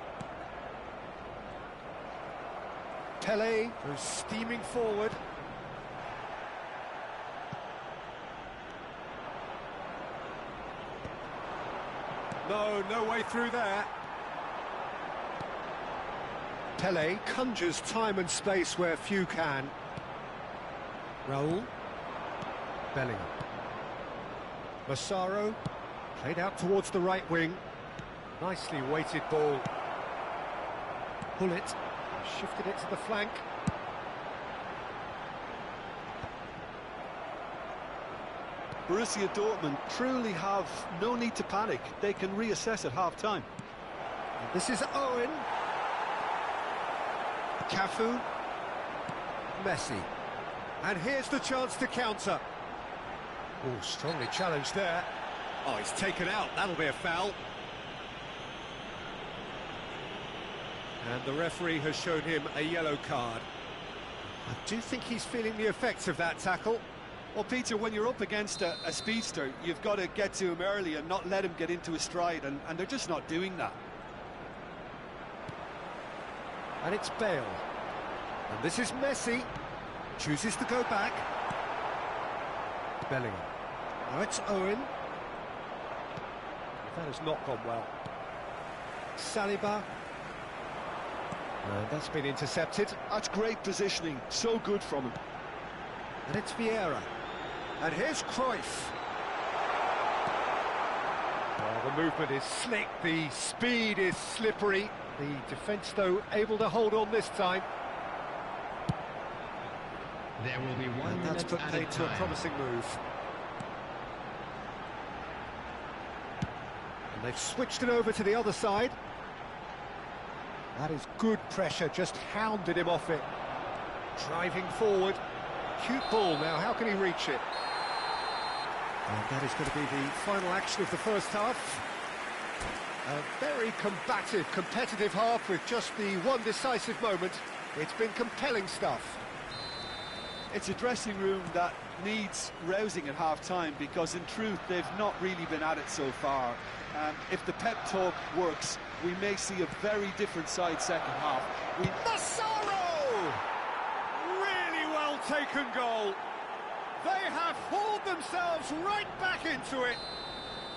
Pele goes steaming forward. No way through there. Pele conjures time and space where few can. Raul. Bellingham. Massaro, played out towards the right wing. Nicely weighted ball. Hullet shifted it to the flank. Borussia Dortmund truly have no need to panic. They can reassess at half-time. This is Owen. Cafu. Messi. And here's the chance to counter. Oh, strongly challenged there. Oh, he's taken out. That'll be a foul. And the referee has shown him a yellow card. I do think he's feeling the effects of that tackle. Well, Peter, when you're up against a speedster, you've got to get to him early and not let him get into his stride, and they're just not doing that. And it's Bale. And this is Messi. Chooses to go back. Bellingham. Now it's Owen. That has not gone well. Saliba. And that's been intercepted. That's great positioning, so good from him. And it's Vieira. And here's Cruyff. Well, the movement is slick, the speed is slippery. The defence, though, able to hold on this time. There will be 1 And that's minute put at paid a to a time. promising move. And they've switched it over to the other side. That is good pressure, just hounded him off it. Driving forward. Cute ball now, how can he reach it? And that is going to be the final action of the first half. A very combative, competitive half with just the one decisive moment. It's been compelling stuff. It's a dressing room that needs rousing at half-time, because in truth they've not really been at it so far. If the pep talk works, we may see a very different side second half. Massaro! Really well taken goal. They have hauled themselves right back into it.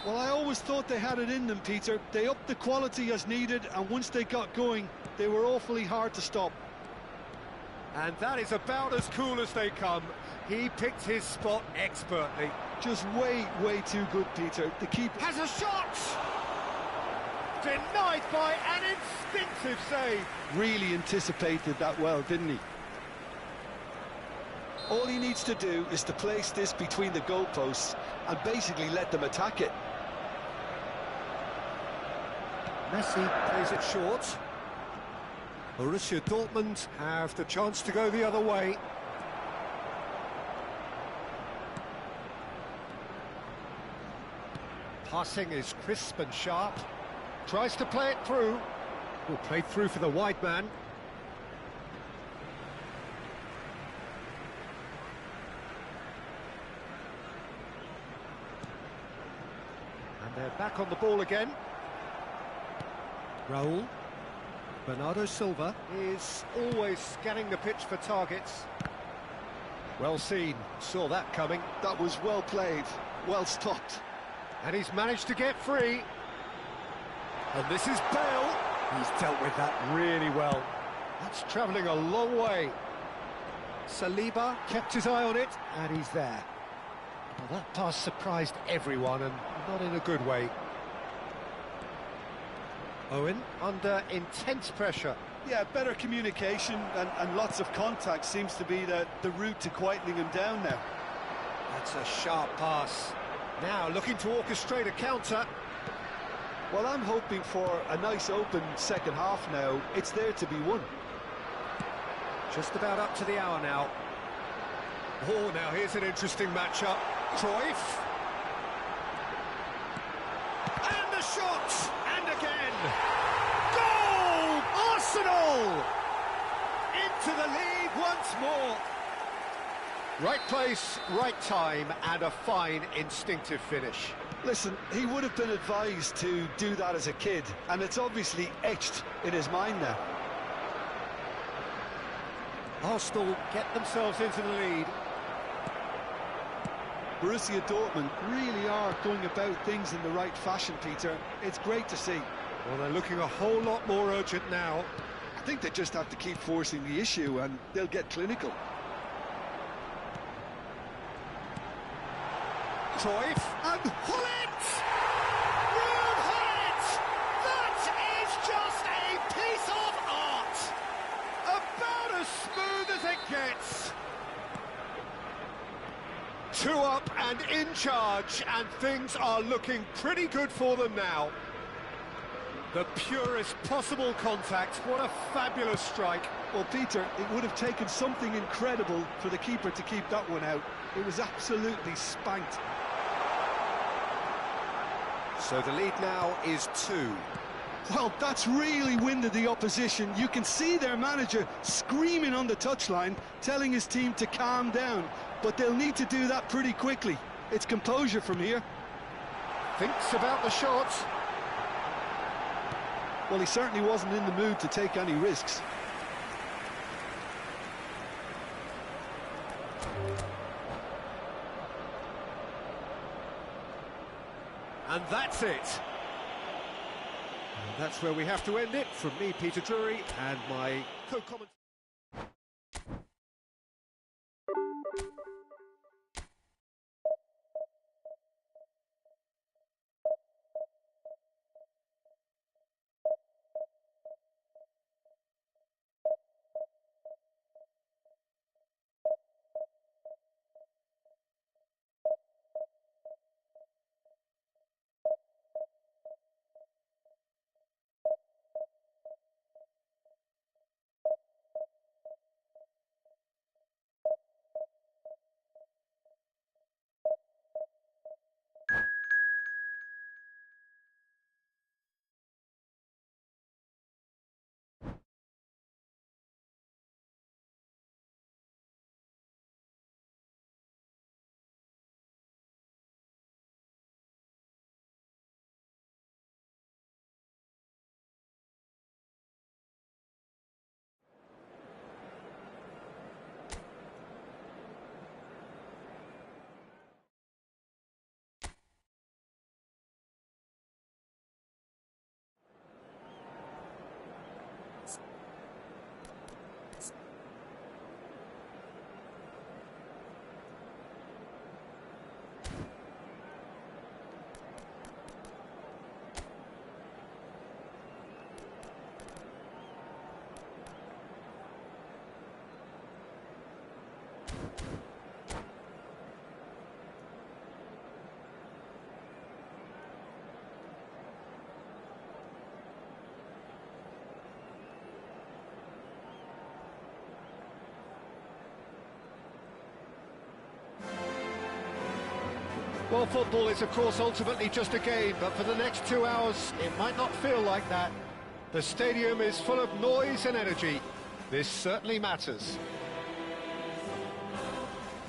Well, I always thought they had it in them, Peter. They upped the quality as needed, and once they got going, they were awfully hard to stop. And that is about as cool as they come. He picked his spot expertly. Just way, way too good, Peter. The keeper Has a shot! Denied by an instinctive save. really anticipated that well, didn't he? All he needs to do is to place this between the goalposts and basically let them attack it. Messi plays it short. Borussia Dortmund have the chance to go the other way. Passing is crisp and sharp. Tries to play it through. Will play through for the wide man. And they're back on the ball again. Raul. Bernardo Silva is always scanning the pitch for targets. Well seen, saw that coming. That was well played, well stopped. And he's managed to get free. And this is Bale. He's dealt with that really well. That's travelling a long way. Saliba kept his eye on it, and he's there. Well, that pass surprised everyone, and not in a good way. Owen under intense pressure. Yeah, better communication and lots of contact seems to be the route to quietening him down now. That's a sharp pass. Now looking to orchestrate a counter. Well, I'm hoping for a nice open second half now. It's there to be won. Just about up to the hour now. Oh, now here's an interesting matchup. Cruyff. And the shot! And again! Goal! Arsenal! Into the lead once more. Right place, right time, and a fine instinctive finish. Listen, he would have been advised to do that as a kid, and it's obviously etched in his mind now. Arsenal get themselves into the lead. Borussia Dortmund really are going about things in the right fashion, Peter. It's great to see. Well, they're looking a whole lot more urgent now. I think they just have to keep forcing the issue, and they'll get clinical. Cruyff and Hullet! You've had it! That is just a piece of art! About as smooth as it gets. 2 up and in charge, and things are looking pretty good for them now. The purest possible contact. What a fabulous strike. Well, Peter, it would have taken something incredible for the keeper to keep that one out. It was absolutely spanked. So the lead now is 2. Well, that's really winded the opposition. You can see their manager screaming on the touchline, telling his team to calm down. But they'll need to do that pretty quickly. It's composure from here. Thinks about the shot. Well, he certainly wasn't in the mood to take any risks. And that's it. And that's where we have to end it. From me, Peter Drury, and my co-commentator. Well, football is, of course, ultimately just a game, but for the next 2 hours, it might not feel like that. The stadium is full of noise and energy. This certainly matters.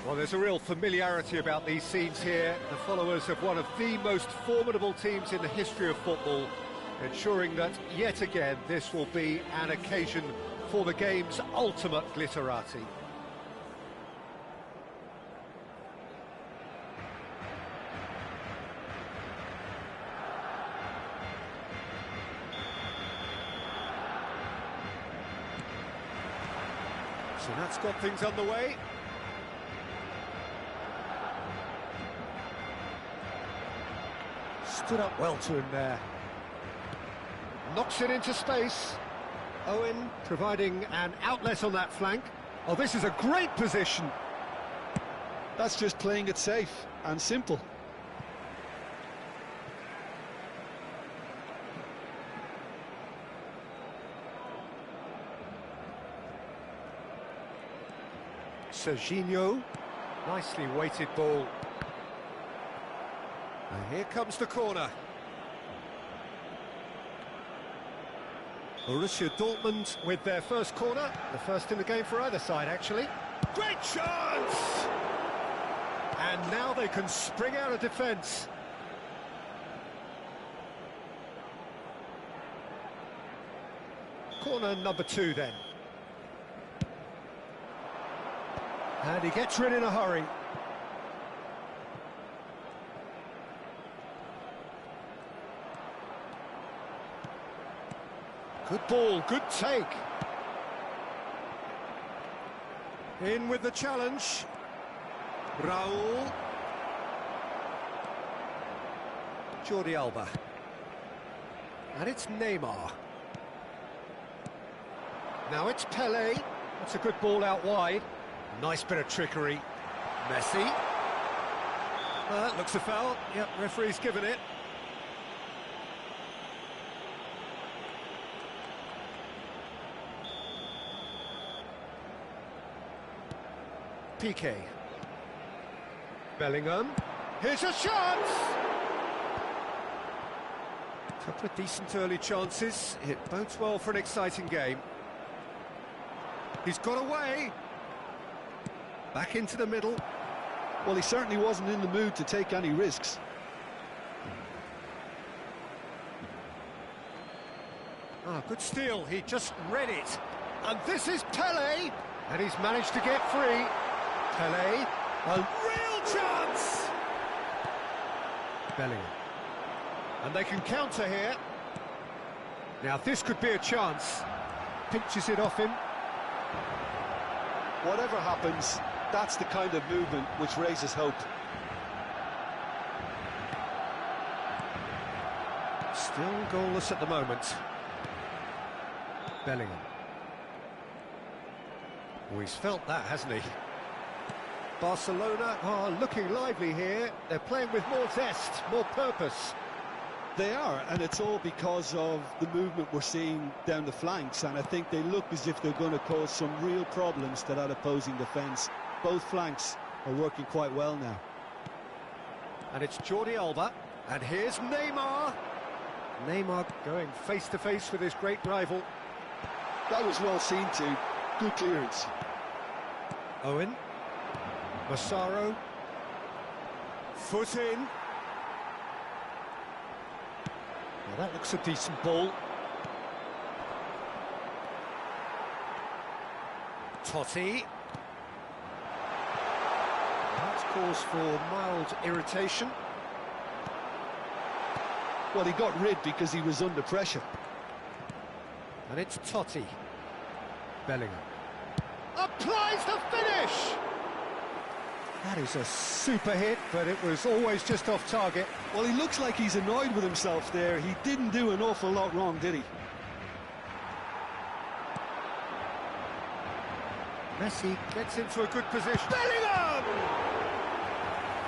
Well, there's a real familiarity about these scenes here. The followers of one of the most formidable teams in the history of football, ensuring that, yet again, this will be an occasion for the game's ultimate glitterati. So that's got things underway. Stood up well to him there. Knocks it into space. Owen providing an outlet on that flank. Oh, this is a great position. That's just playing it safe and simple. Serginho, nicely weighted ball. And here comes the corner. Borussia Dortmund with their first corner, the first in the game for either side, actually. Great chance! And now they can spring out of defence. Corner number 2 then. And he gets rid in a hurry. Good ball, good take. In with the challenge. Raul. Jordi Alba. And it's Neymar. Now it's Pelé. That's a good ball out wide. Nice bit of trickery. Messi. That looks a foul. Yep, referee's given it. Piqué. Bellingham. Here's a chance! Couple of decent early chances. It bodes well for an exciting game. He's got away. Back into the middle. Well, he certainly wasn't in the mood to take any risks. Ah, good steal. He just read it. And this is Pelé. And he's managed to get free. Pelé. A real chance! Bellingham. And they can counter here. Now this could be a chance. Pinches it off him. Whatever happens, that's the kind of movement which raises hope. Still goalless at the moment. Bellingham. Oh, he's felt that, hasn't he? Barcelona are looking lively here. They're playing with more zest, more purpose. They are, and it's all because of the movement we're seeing down the flanks, and I think they look as if they're going to cause some real problems to that opposing defence. Both flanks are working quite well now. And it's Jordi Alba, and here's Neymar. Neymar going face-to-face with his great rival. That was well seen too. Good clearance. Owen. Massaro. Foot in. Now that looks a decent ball. Totti. That's cause for mild irritation. Well, he got rid because he was under pressure. And it's Totti. Bellingham. Applies the finish! That is a super hit, but it was always just off target. Well, he looks like he's annoyed with himself there. He didn't do an awful lot wrong, did he? Messi gets into a good position. Bellingham!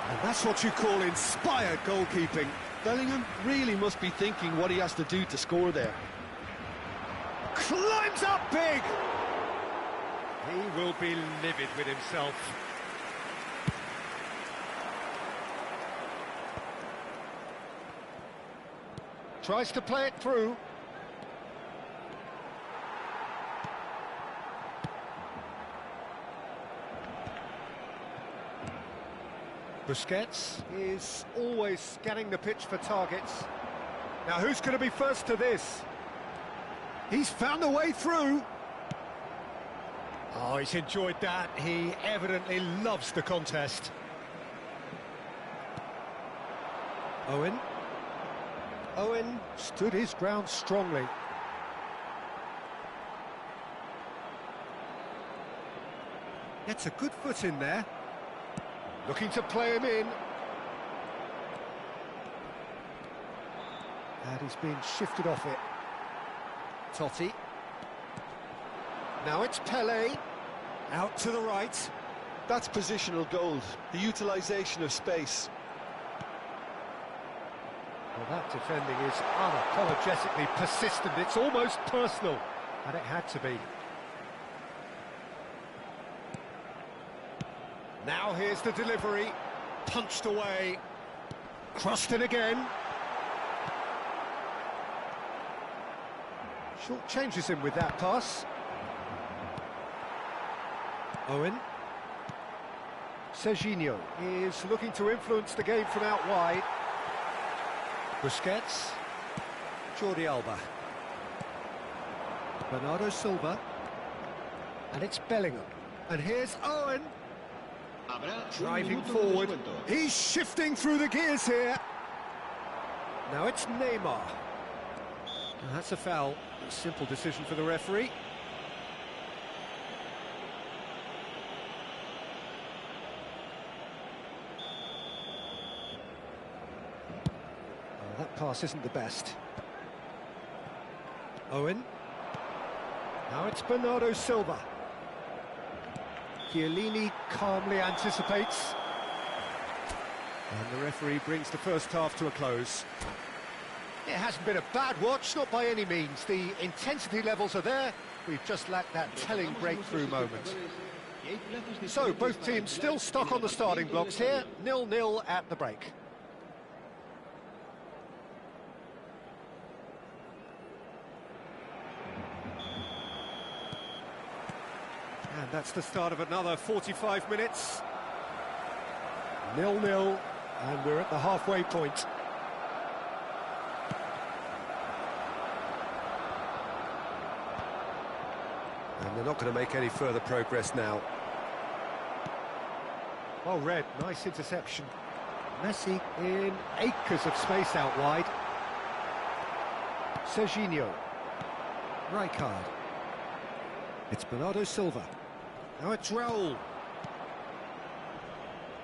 And that's what you call inspired goalkeeping. Bellingham really must be thinking what he has to do to score there. Climbs up big! He will be livid with himself. Tries to play it through. Busquets is always scanning the pitch for targets. Now who's going to be first to this? He's found a way through. Oh, he's enjoyed that. He evidently loves the contest. Owen. Owen stood his ground strongly. Gets a good foot in there. Looking to play him in. And he's been shifted off it. Totti. Now it's Pelé. Out to the right. That's positional gold, the utilisation of space. Well, that defending is unapologetically persistent. It's almost personal. And it had to be. Now here's the delivery. Punched away. Crossed in again. Short changes him with that pass. Owen. Serginho is looking to influence the game from out wide. Busquets. Jordi Alba. Bernardo Silva. And it's Bellingham. And here's Owen. Driving forward. He's shifting through the gears here. Now it's Neymar. And that's a foul. A simple decision for the referee. That pass isn't the best. Owen. Now it's Bernardo Silva. Chiellini calmly anticipates. And the referee brings the first half to a close. It hasn't been a bad watch, not by any means. The intensity levels are there. We've just lacked that telling breakthrough moment. So, both teams still stuck on the starting blocks here, 0-0 at the break. And that's the start of another 45 minutes. 0-0, and we're at the halfway point. And they're not going to make any further progress now. Well read, nice interception. Messi in acres of space out wide. Serginho. Rijkaard. It's Bernardo Silva. Now it's Raul.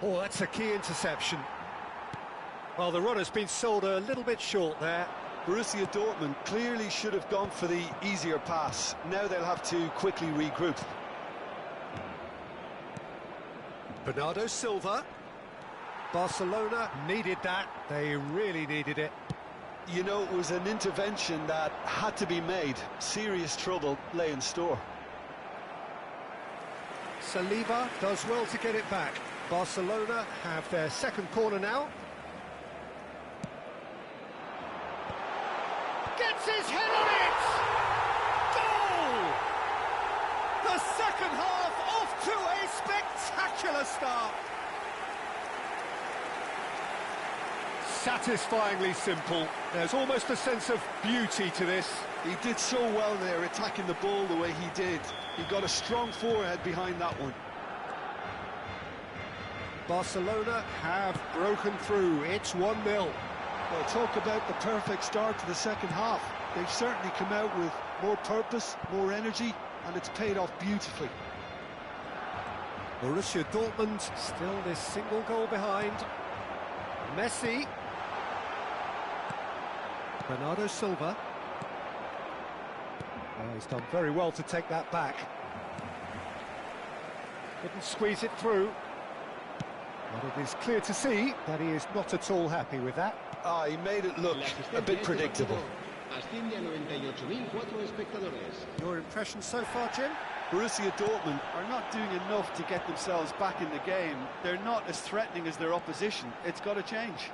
Oh, that's a key interception. Well, the run has been sold a little bit short there. Borussia Dortmund clearly should have gone for the easier pass. Now they'll have to quickly regroup. Bernardo Silva. Barcelona needed that. They really needed it. You know, it was an intervention that had to be made. Serious trouble lay in store. Saliba does well to get it back. Barcelona have their second corner now. Gets his head on it! Goal! The second half off to a spectacular start. Satisfyingly simple. There's almost a sense of beauty to this. He did so well there, attacking the ball the way he did. He got a strong forehead behind that one. Barcelona have broken through. It's 1-0. Well, talk about the perfect start to the second half. They've certainly come out with more purpose, more energy, and it's paid off beautifully. Borussia Dortmund still this single goal behind. Messi. Bernardo Silva. Oh, he's done very well to take that back. Couldn't squeeze it through. But it is clear to see that he is not at all happy with that. Ah, he made it look a bit predictable. Your impression so far, Jim? Borussia Dortmund are not doing enough to get themselves back in the game. They're not as threatening as their opposition. It's got to change.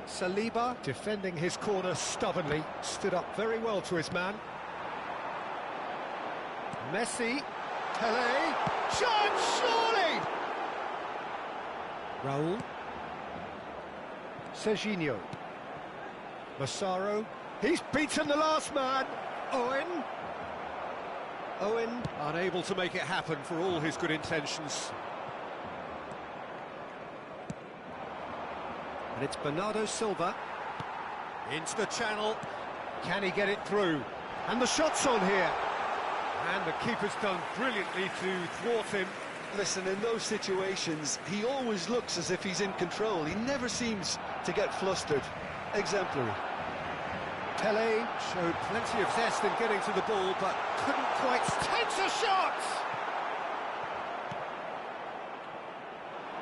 Saliba defending his corner stubbornly, stood up very well to his man. Messi, Pelé, chance surely! Raul, Serginho, Massaro, he's beaten the last man. Owen, unable to make it happen for all his good intentions. And it's Bernardo Silva. Into the channel. Can he get it through? And the shot's on here. And the keeper's done brilliantly to thwart him. Listen, in those situations, he always looks as if he's in control. He never seems to get flustered. Exemplary. Pelé showed plenty of zest in getting to the ball, but couldn't quite... Takes a shot!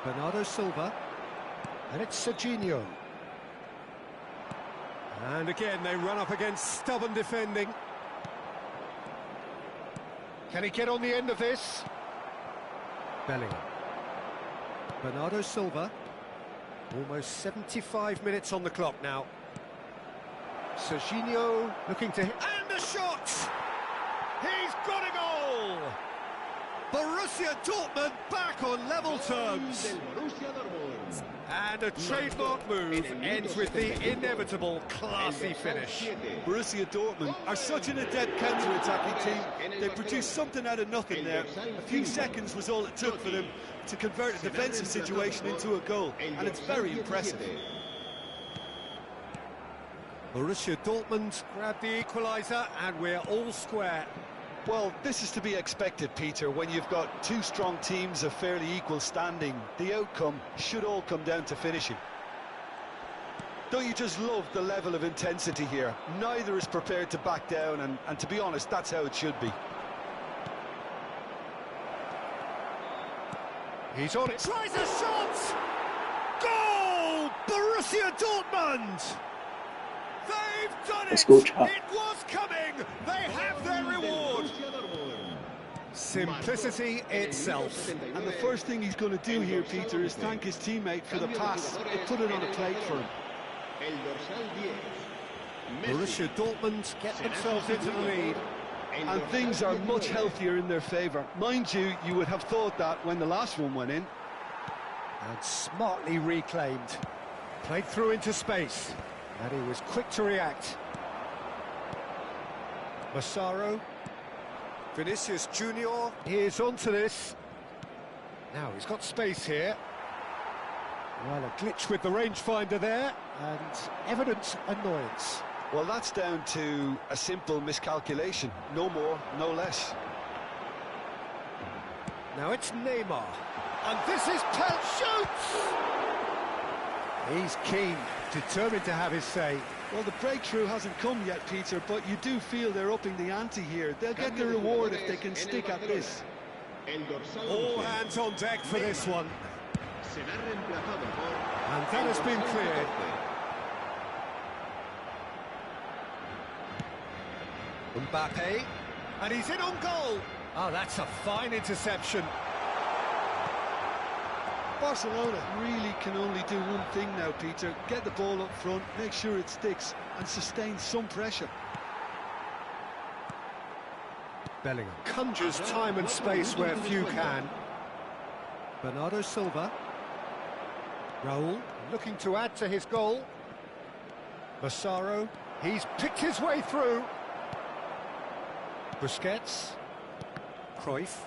Bernardo Silva. And it's Serginho. And again, they run up against stubborn defending. Can he get on the end of this? Bellingham. Bernardo Silva. Almost 75 minutes on the clock now. Serginho looking to hit. And a shot! He's got a goal! Borussia Dortmund back on level terms. And a trademark move ends with the inevitable classy finish. Borussia Dortmund are such an adept counter-attacking team. They produced something out of nothing there. A few seconds was all it took for them to convert a defensive situation into a goal, and it's very impressive. Borussia Dortmund grabbed the equaliser, and we're all square. Well, this is to be expected, Peter, when you've got two strong teams of fairly equal standing. The outcome should all come down to finishing. Don't you just love the level of intensity here? Neither is prepared to back down, and to be honest, that's how it should be. He's on it. Tries a shot! Goal! Borussia Dortmund! They've done it! Let's go, Chop. It was coming! They have their reward! Simplicity itself. And the first thing he's going to do here, Peter, is thank his teammate for the pass. It put it on a plate for him. Borussia Dortmund get themselves into the lead. And things are much healthier in their favour. Mind you, you would have thought that when the last one went in. And smartly reclaimed. Played through into space. And he was quick to react. Massaro. Vinicius Junior. He is onto this. Now he's got space here. Well, a glitch with the rangefinder there. And evident annoyance. Well, that's down to a simple miscalculation. No more, no less. Now it's Neymar. And this is shoots! He's keen, determined to have his say. Well, the breakthrough hasn't come yet, Peter, but you do feel they're upping the ante here. They'll get the reward if they can stick at this. All hands on deck for this one. And that has been cleared. Mbappe, and he's in on goal. Oh, that's a fine interception. Barcelona really can only do one thing now, Peter. Get the ball up front, make sure it sticks, and sustain some pressure. Bellingham conjures time and space where few can. Bernardo Silva. Raul looking to add to his goal. Massaro, he's picked his way through. Busquets. Cruyff.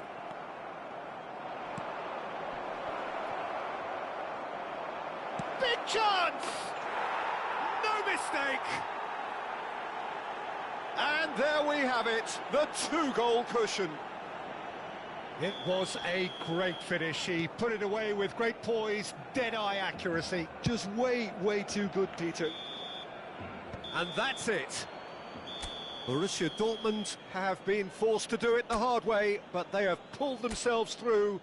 Big chance! No mistake! And there we have it, the two-goal cushion. It was a great finish. He put it away with great poise, dead-eye accuracy. Just way too good, Peter. And that's it. Borussia Dortmund have been forced to do it the hard way, but they have pulled themselves through.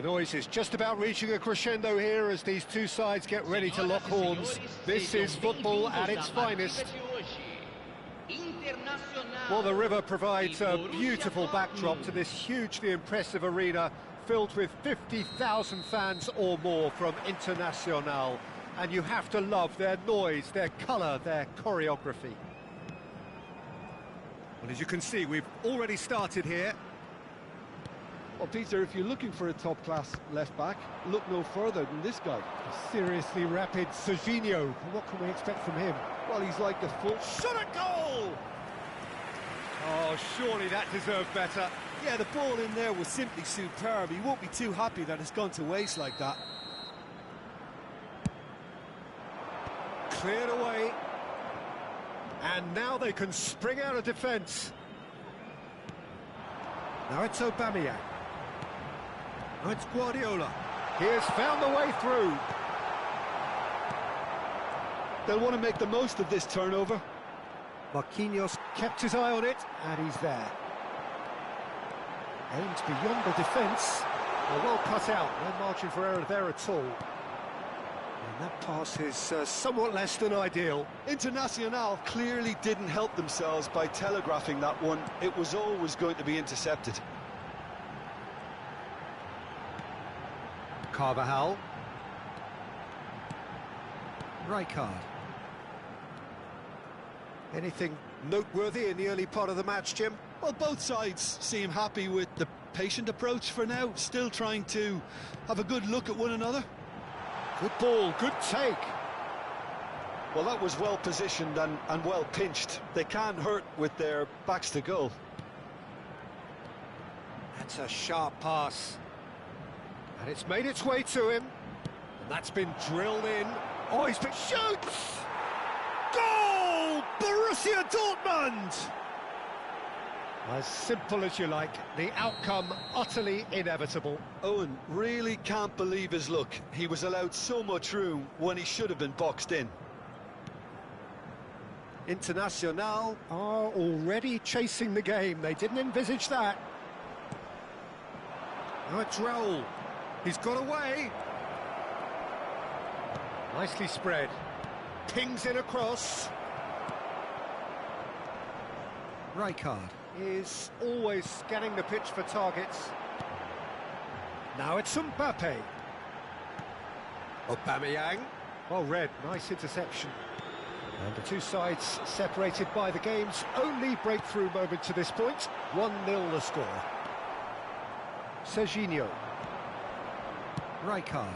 The noise is just about reaching a crescendo here as these two sides get ready to lock horns. This is football at its finest. Well, the river provides a beautiful backdrop to this hugely impressive arena filled with 50,000 fans or more from Internacional. And you have to love their noise, their colour, their choreography. Well, as you can see, we've already started here. Well, Peter, if you're looking for a top-class left-back, look no further than this guy. Seriously rapid Serginho. What can we expect from him? Well, he's like the full... Shot at goal! Oh, surely that deserved better. Yeah, the ball in there was simply superb. He won't be too happy that it's gone to waste like that. Cleared away. And now they can spring out of defence. Now it's Aubameyang. Now it's Guardiola. He has found the way through. They'll want to make the most of this turnover. Marquinhos kept his eye on it, and he's there. Aims beyond the defence. Well cut out, no margin for error there at all. And that pass is somewhat less than ideal. Internacional clearly didn't help themselves by telegraphing that one. It was always going to be intercepted. Carvajal. Rijkaard. Anything noteworthy in the early part of the match, Jim? Well, both sides seem happy with the patient approach for now, still trying to have a good look at one another. Good ball, good take. Well, that was well positioned and well pinched. They can't hurt with their backs to goal. That's a sharp pass. And it's made its way to him. And that's been drilled in. Oh, he's been... Shoots! Goal! Borussia Dortmund! As simple as you like, the outcome utterly inevitable. Owen really can't believe his luck. He was allowed so much room when he should have been boxed in. Internacional are already chasing the game. They didn't envisage that. Now it's Raul. He's got away. Nicely spread. Pings in across. Rijkaard is always scanning the pitch for targets. Now it's Mbappe. Aubameyang. Well read, nice interception. And the two sides separated by the game's only breakthrough moment to this point. 1-0 the score. Serginho. Rijkaard.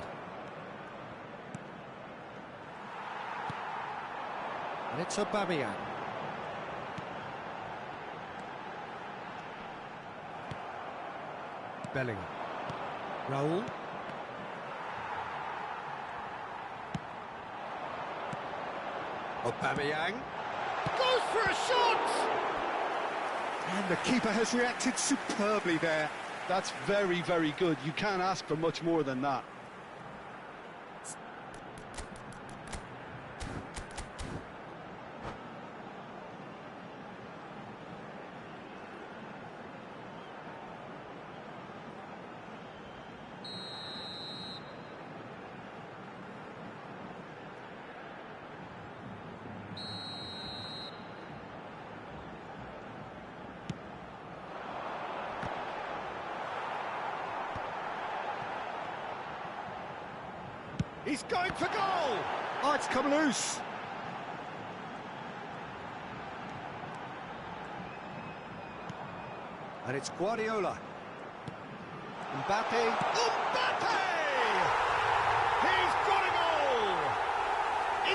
And it's Aubameyang. Bellingham. Raul. Aubameyang. Goes for a shot! And the keeper has reacted superbly there. That's very, very good. You can't ask for much more than that. He's going for goal! Oh, it's come loose. And it's Guardiola. Mbappe. Mbappe! He's got a goal!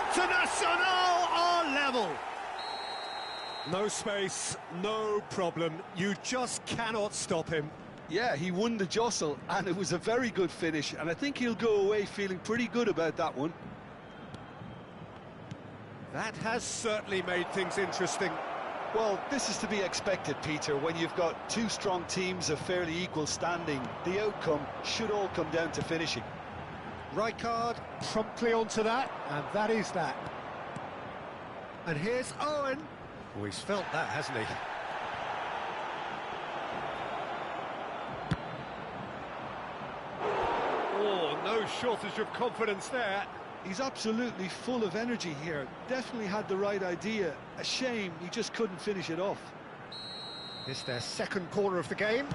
Internacional are level. No space, no problem. You just cannot stop him. Yeah, he won the jostle, and it was a very good finish, and I think he'll go away feeling pretty good about that one. That has certainly made things interesting. Well, this is to be expected, Peter. When you've got two strong teams of fairly equal standing, the outcome should all come down to finishing. Rijkaard promptly onto that, and that is that. And here's Owen. Oh, he's felt that, hasn't he? no shortage of confidence there. He's absolutely full of energy here. Definitely had the right idea. A shame he just couldn't finish it off. It's their second corner of the game.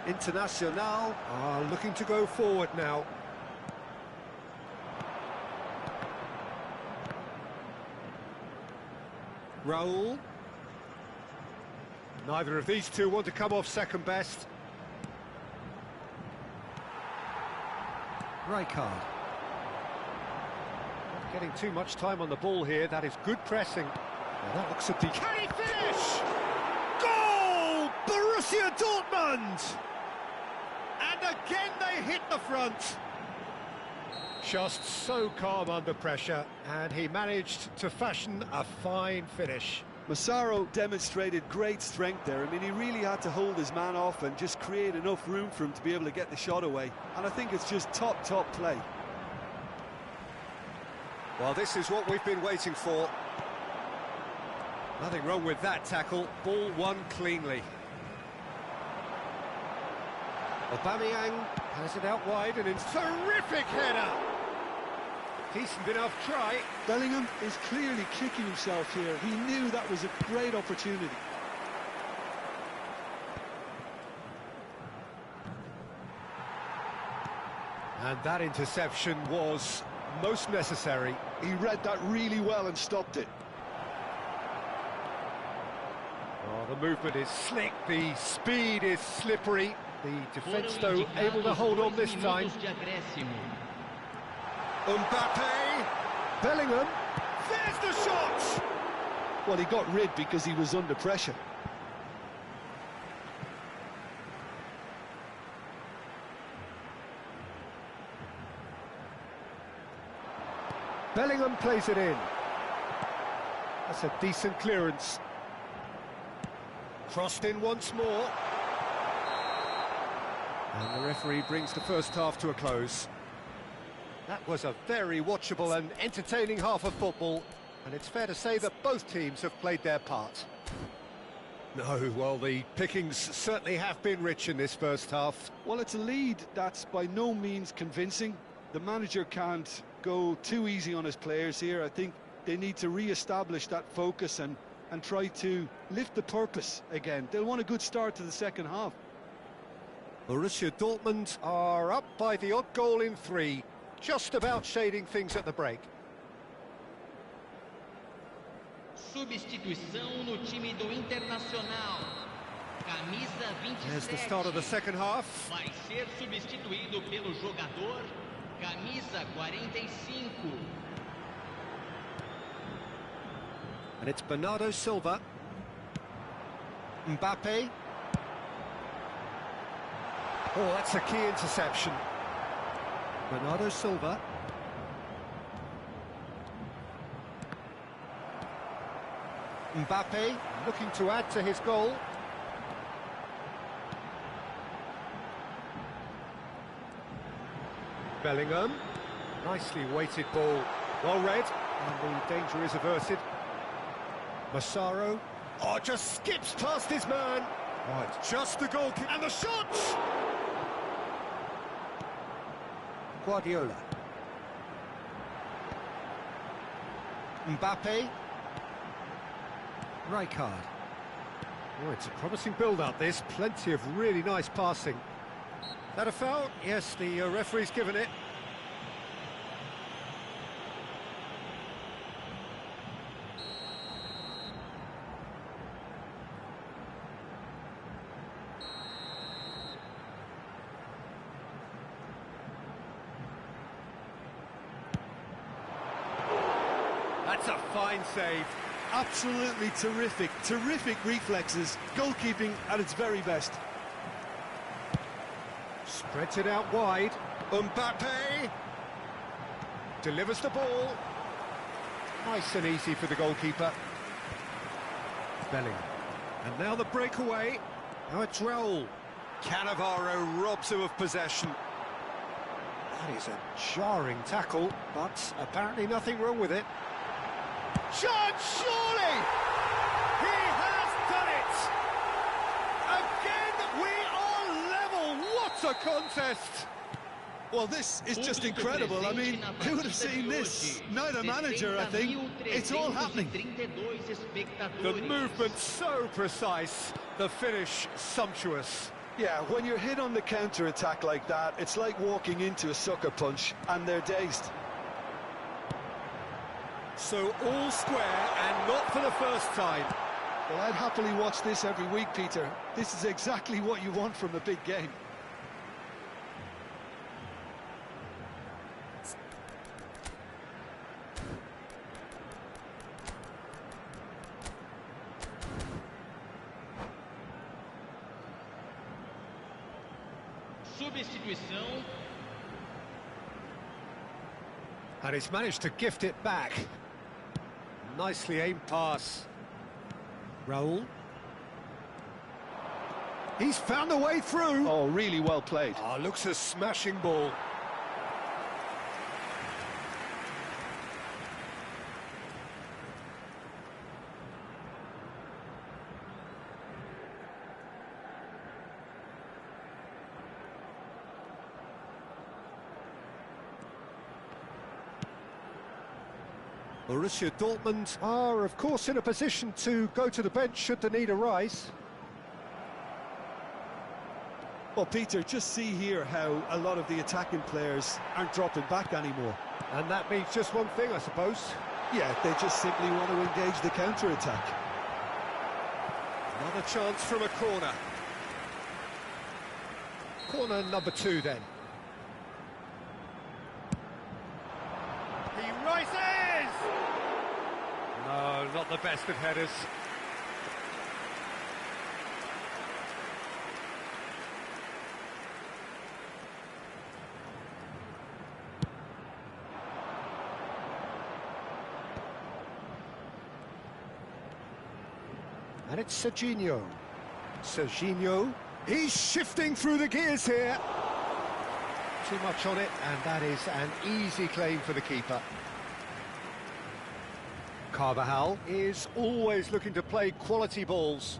Internacional are looking to go forward now. Raul. Neither of these two want to come off second best. Rijkaard. Not getting too much time on the ball here. That is good pressing. Well, that looks a deep. Can he finish? Goal! Borussia Dortmund! And again they hit the front. Just so calm under pressure, and he managed to fashion a fine finish. Massaro demonstrated great strength there. I mean, he really had to hold his man off and just create enough room for him to be able to get the shot away. And I think it's just top play. Well, this is what we've been waiting for. Nothing wrong with that tackle. Ball won cleanly. Aubameyang has it out wide and in terrific header. Decent enough try. Bellingham is clearly kicking himself here. He knew that was a great opportunity. And that interception was most necessary. He read that really well and stopped it. Oh, the movement is slick, the speed is slippery. The defence, though, able to hold on this time. Mbappe, Bellingham, there's the shot! Well, he got rid because he was under pressure. Bellingham plays it in. That's a decent clearance. Crossed in once more. And the referee brings the first half to a close. That was a very watchable and entertaining half of football, and it's fair to say that both teams have played their part. No, well, the pickings certainly have been rich in this first half. Well, it's a lead that's by no means convincing. The manager can't go too easy on his players here. I think they need to re-establish that focus and try to lift the purpose again. They'll want a good start to the second half. Borussia Dortmund are up by the odd goal in 3. Just about shading things at the break. Substituição no time do Internacional. Camisa 27. There's the start of the second half. Vai ser substituído pelo jogador camisa 45. And it's Bernardo Silva. Mbappe. Oh, that's a key interception. Bernardo Silva. Mbappe looking to add to his goal. Bellingham. Nicely weighted ball. Well read. And the danger is averted. Massaro. Oh, just skips past his man. Oh, it's just the goal kick. And the shot! Guardiola. Mbappe. Rijkaard. Oh, it's a promising build-up, this. Plenty of really nice passing. That a foul? Yes, the referee's given it. That's a fine save. Absolutely terrific reflexes. Goalkeeping at its very best. Spreads it out wide. Mbappe delivers the ball. Nice and easy for the goalkeeper. Bellingham. And now the breakaway. Now it's Raul. Cannavaro robs him of possession. That is a jarring tackle, but apparently nothing wrong with it. Chance, surely! He has done it! Again, we a contest. Well, this is just incredible. I mean, who would have seen this? Neither manager, I think. It's all happening. The movement so precise, the finish sumptuous. Yeah, when you're hit on the counter-attack like that, it's like walking into a sucker punch, and they're dazed. So all square, and not for the first time. Well, I'd happily watch this every week, Peter. This is exactly what you want from a big game. Substituição. And he's managed to gift it back. Nicely aimed pass. Raul. He's found a way through. Oh, really well played. Ah, looks a smashing ball. Borussia Dortmund are, of course, in a position to go to the bench should the need arise. Well, Peter, just see here how a lot of the attacking players aren't dropping back anymore. And that means just one thing, I suppose. Yeah, they just simply want to engage the counter-attack. Another chance from a corner. Corner number 2, then. He rises! No, not the best of headers. And it's Serginho. Serginho, he's shifting through the gears here. Too much on it, and that is an easy claim for the keeper. Carvajal is always looking to play quality balls.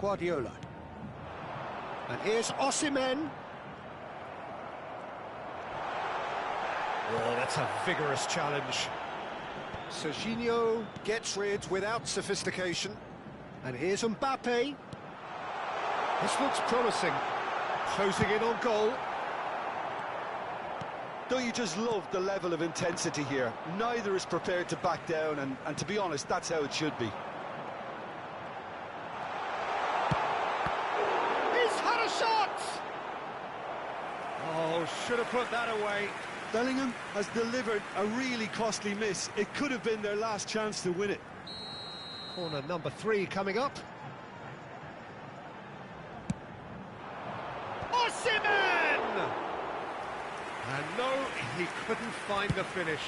Guardiola. And here's Osimhen. Oh, that's a vigorous challenge. Serginho gets rid without sophistication. And here's Mbappe. This looks promising. Closing in on goal. Don't you just love the level of intensity here? Neither is prepared to back down, and to be honest, that's how it should be. He's had a shot! Oh, should have put that away. Bellingham has delivered a really costly miss. It could have been their last chance to win it. Corner number 3 coming up. Osimhen! And no, he couldn't find the finish.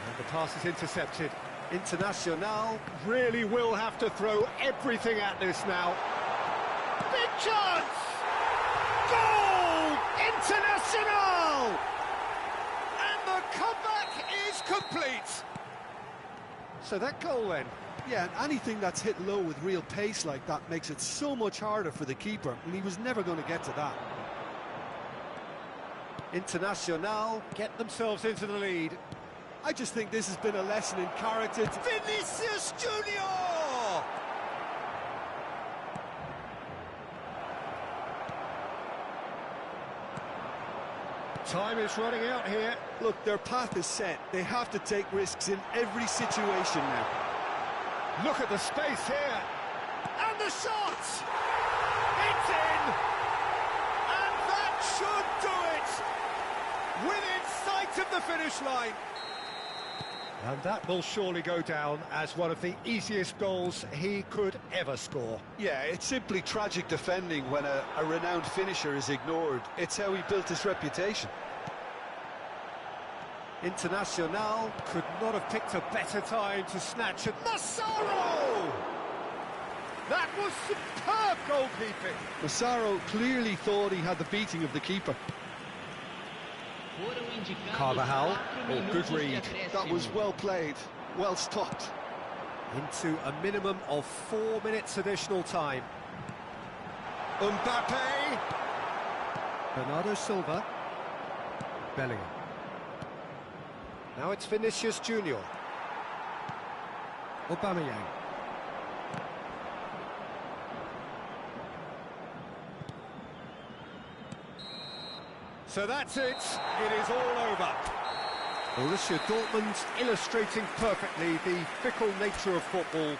And the pass is intercepted. Internacional really will have to throw everything at this now. Big chance! Goal! Internacional! And the comeback is complete. So that goal then. Yeah, and anything that's hit low with real pace like that makes it so much harder for the keeper, and he was never going to get to that. Internacional get themselves into the lead. I just think this has been a lesson in character. Vinicius Junior! Time is running out here. Look, their path is set. They have to take risks in every situation now. Look at the space here. And the shot! It's in! And that should do it! Within sight of the finish line. And that will surely go down as one of the easiest goals he could ever score. Yeah, it's simply tragic defending when a renowned finisher is ignored. It's how he built his reputation. Internacional could not have picked a better time to snatch it. Massaro! That was superb goalkeeping. Massaro clearly thought he had the beating of the keeper. Carvajal, good read. That was well played, well stopped. Into a minimum of 4 minutes additional time. Mbappe! Bernardo Silva. Bellingham. Now it's Vinicius Junior. Aubameyang. So that's it. It is all over. Borussia Dortmund illustrating perfectly the fickle nature of football.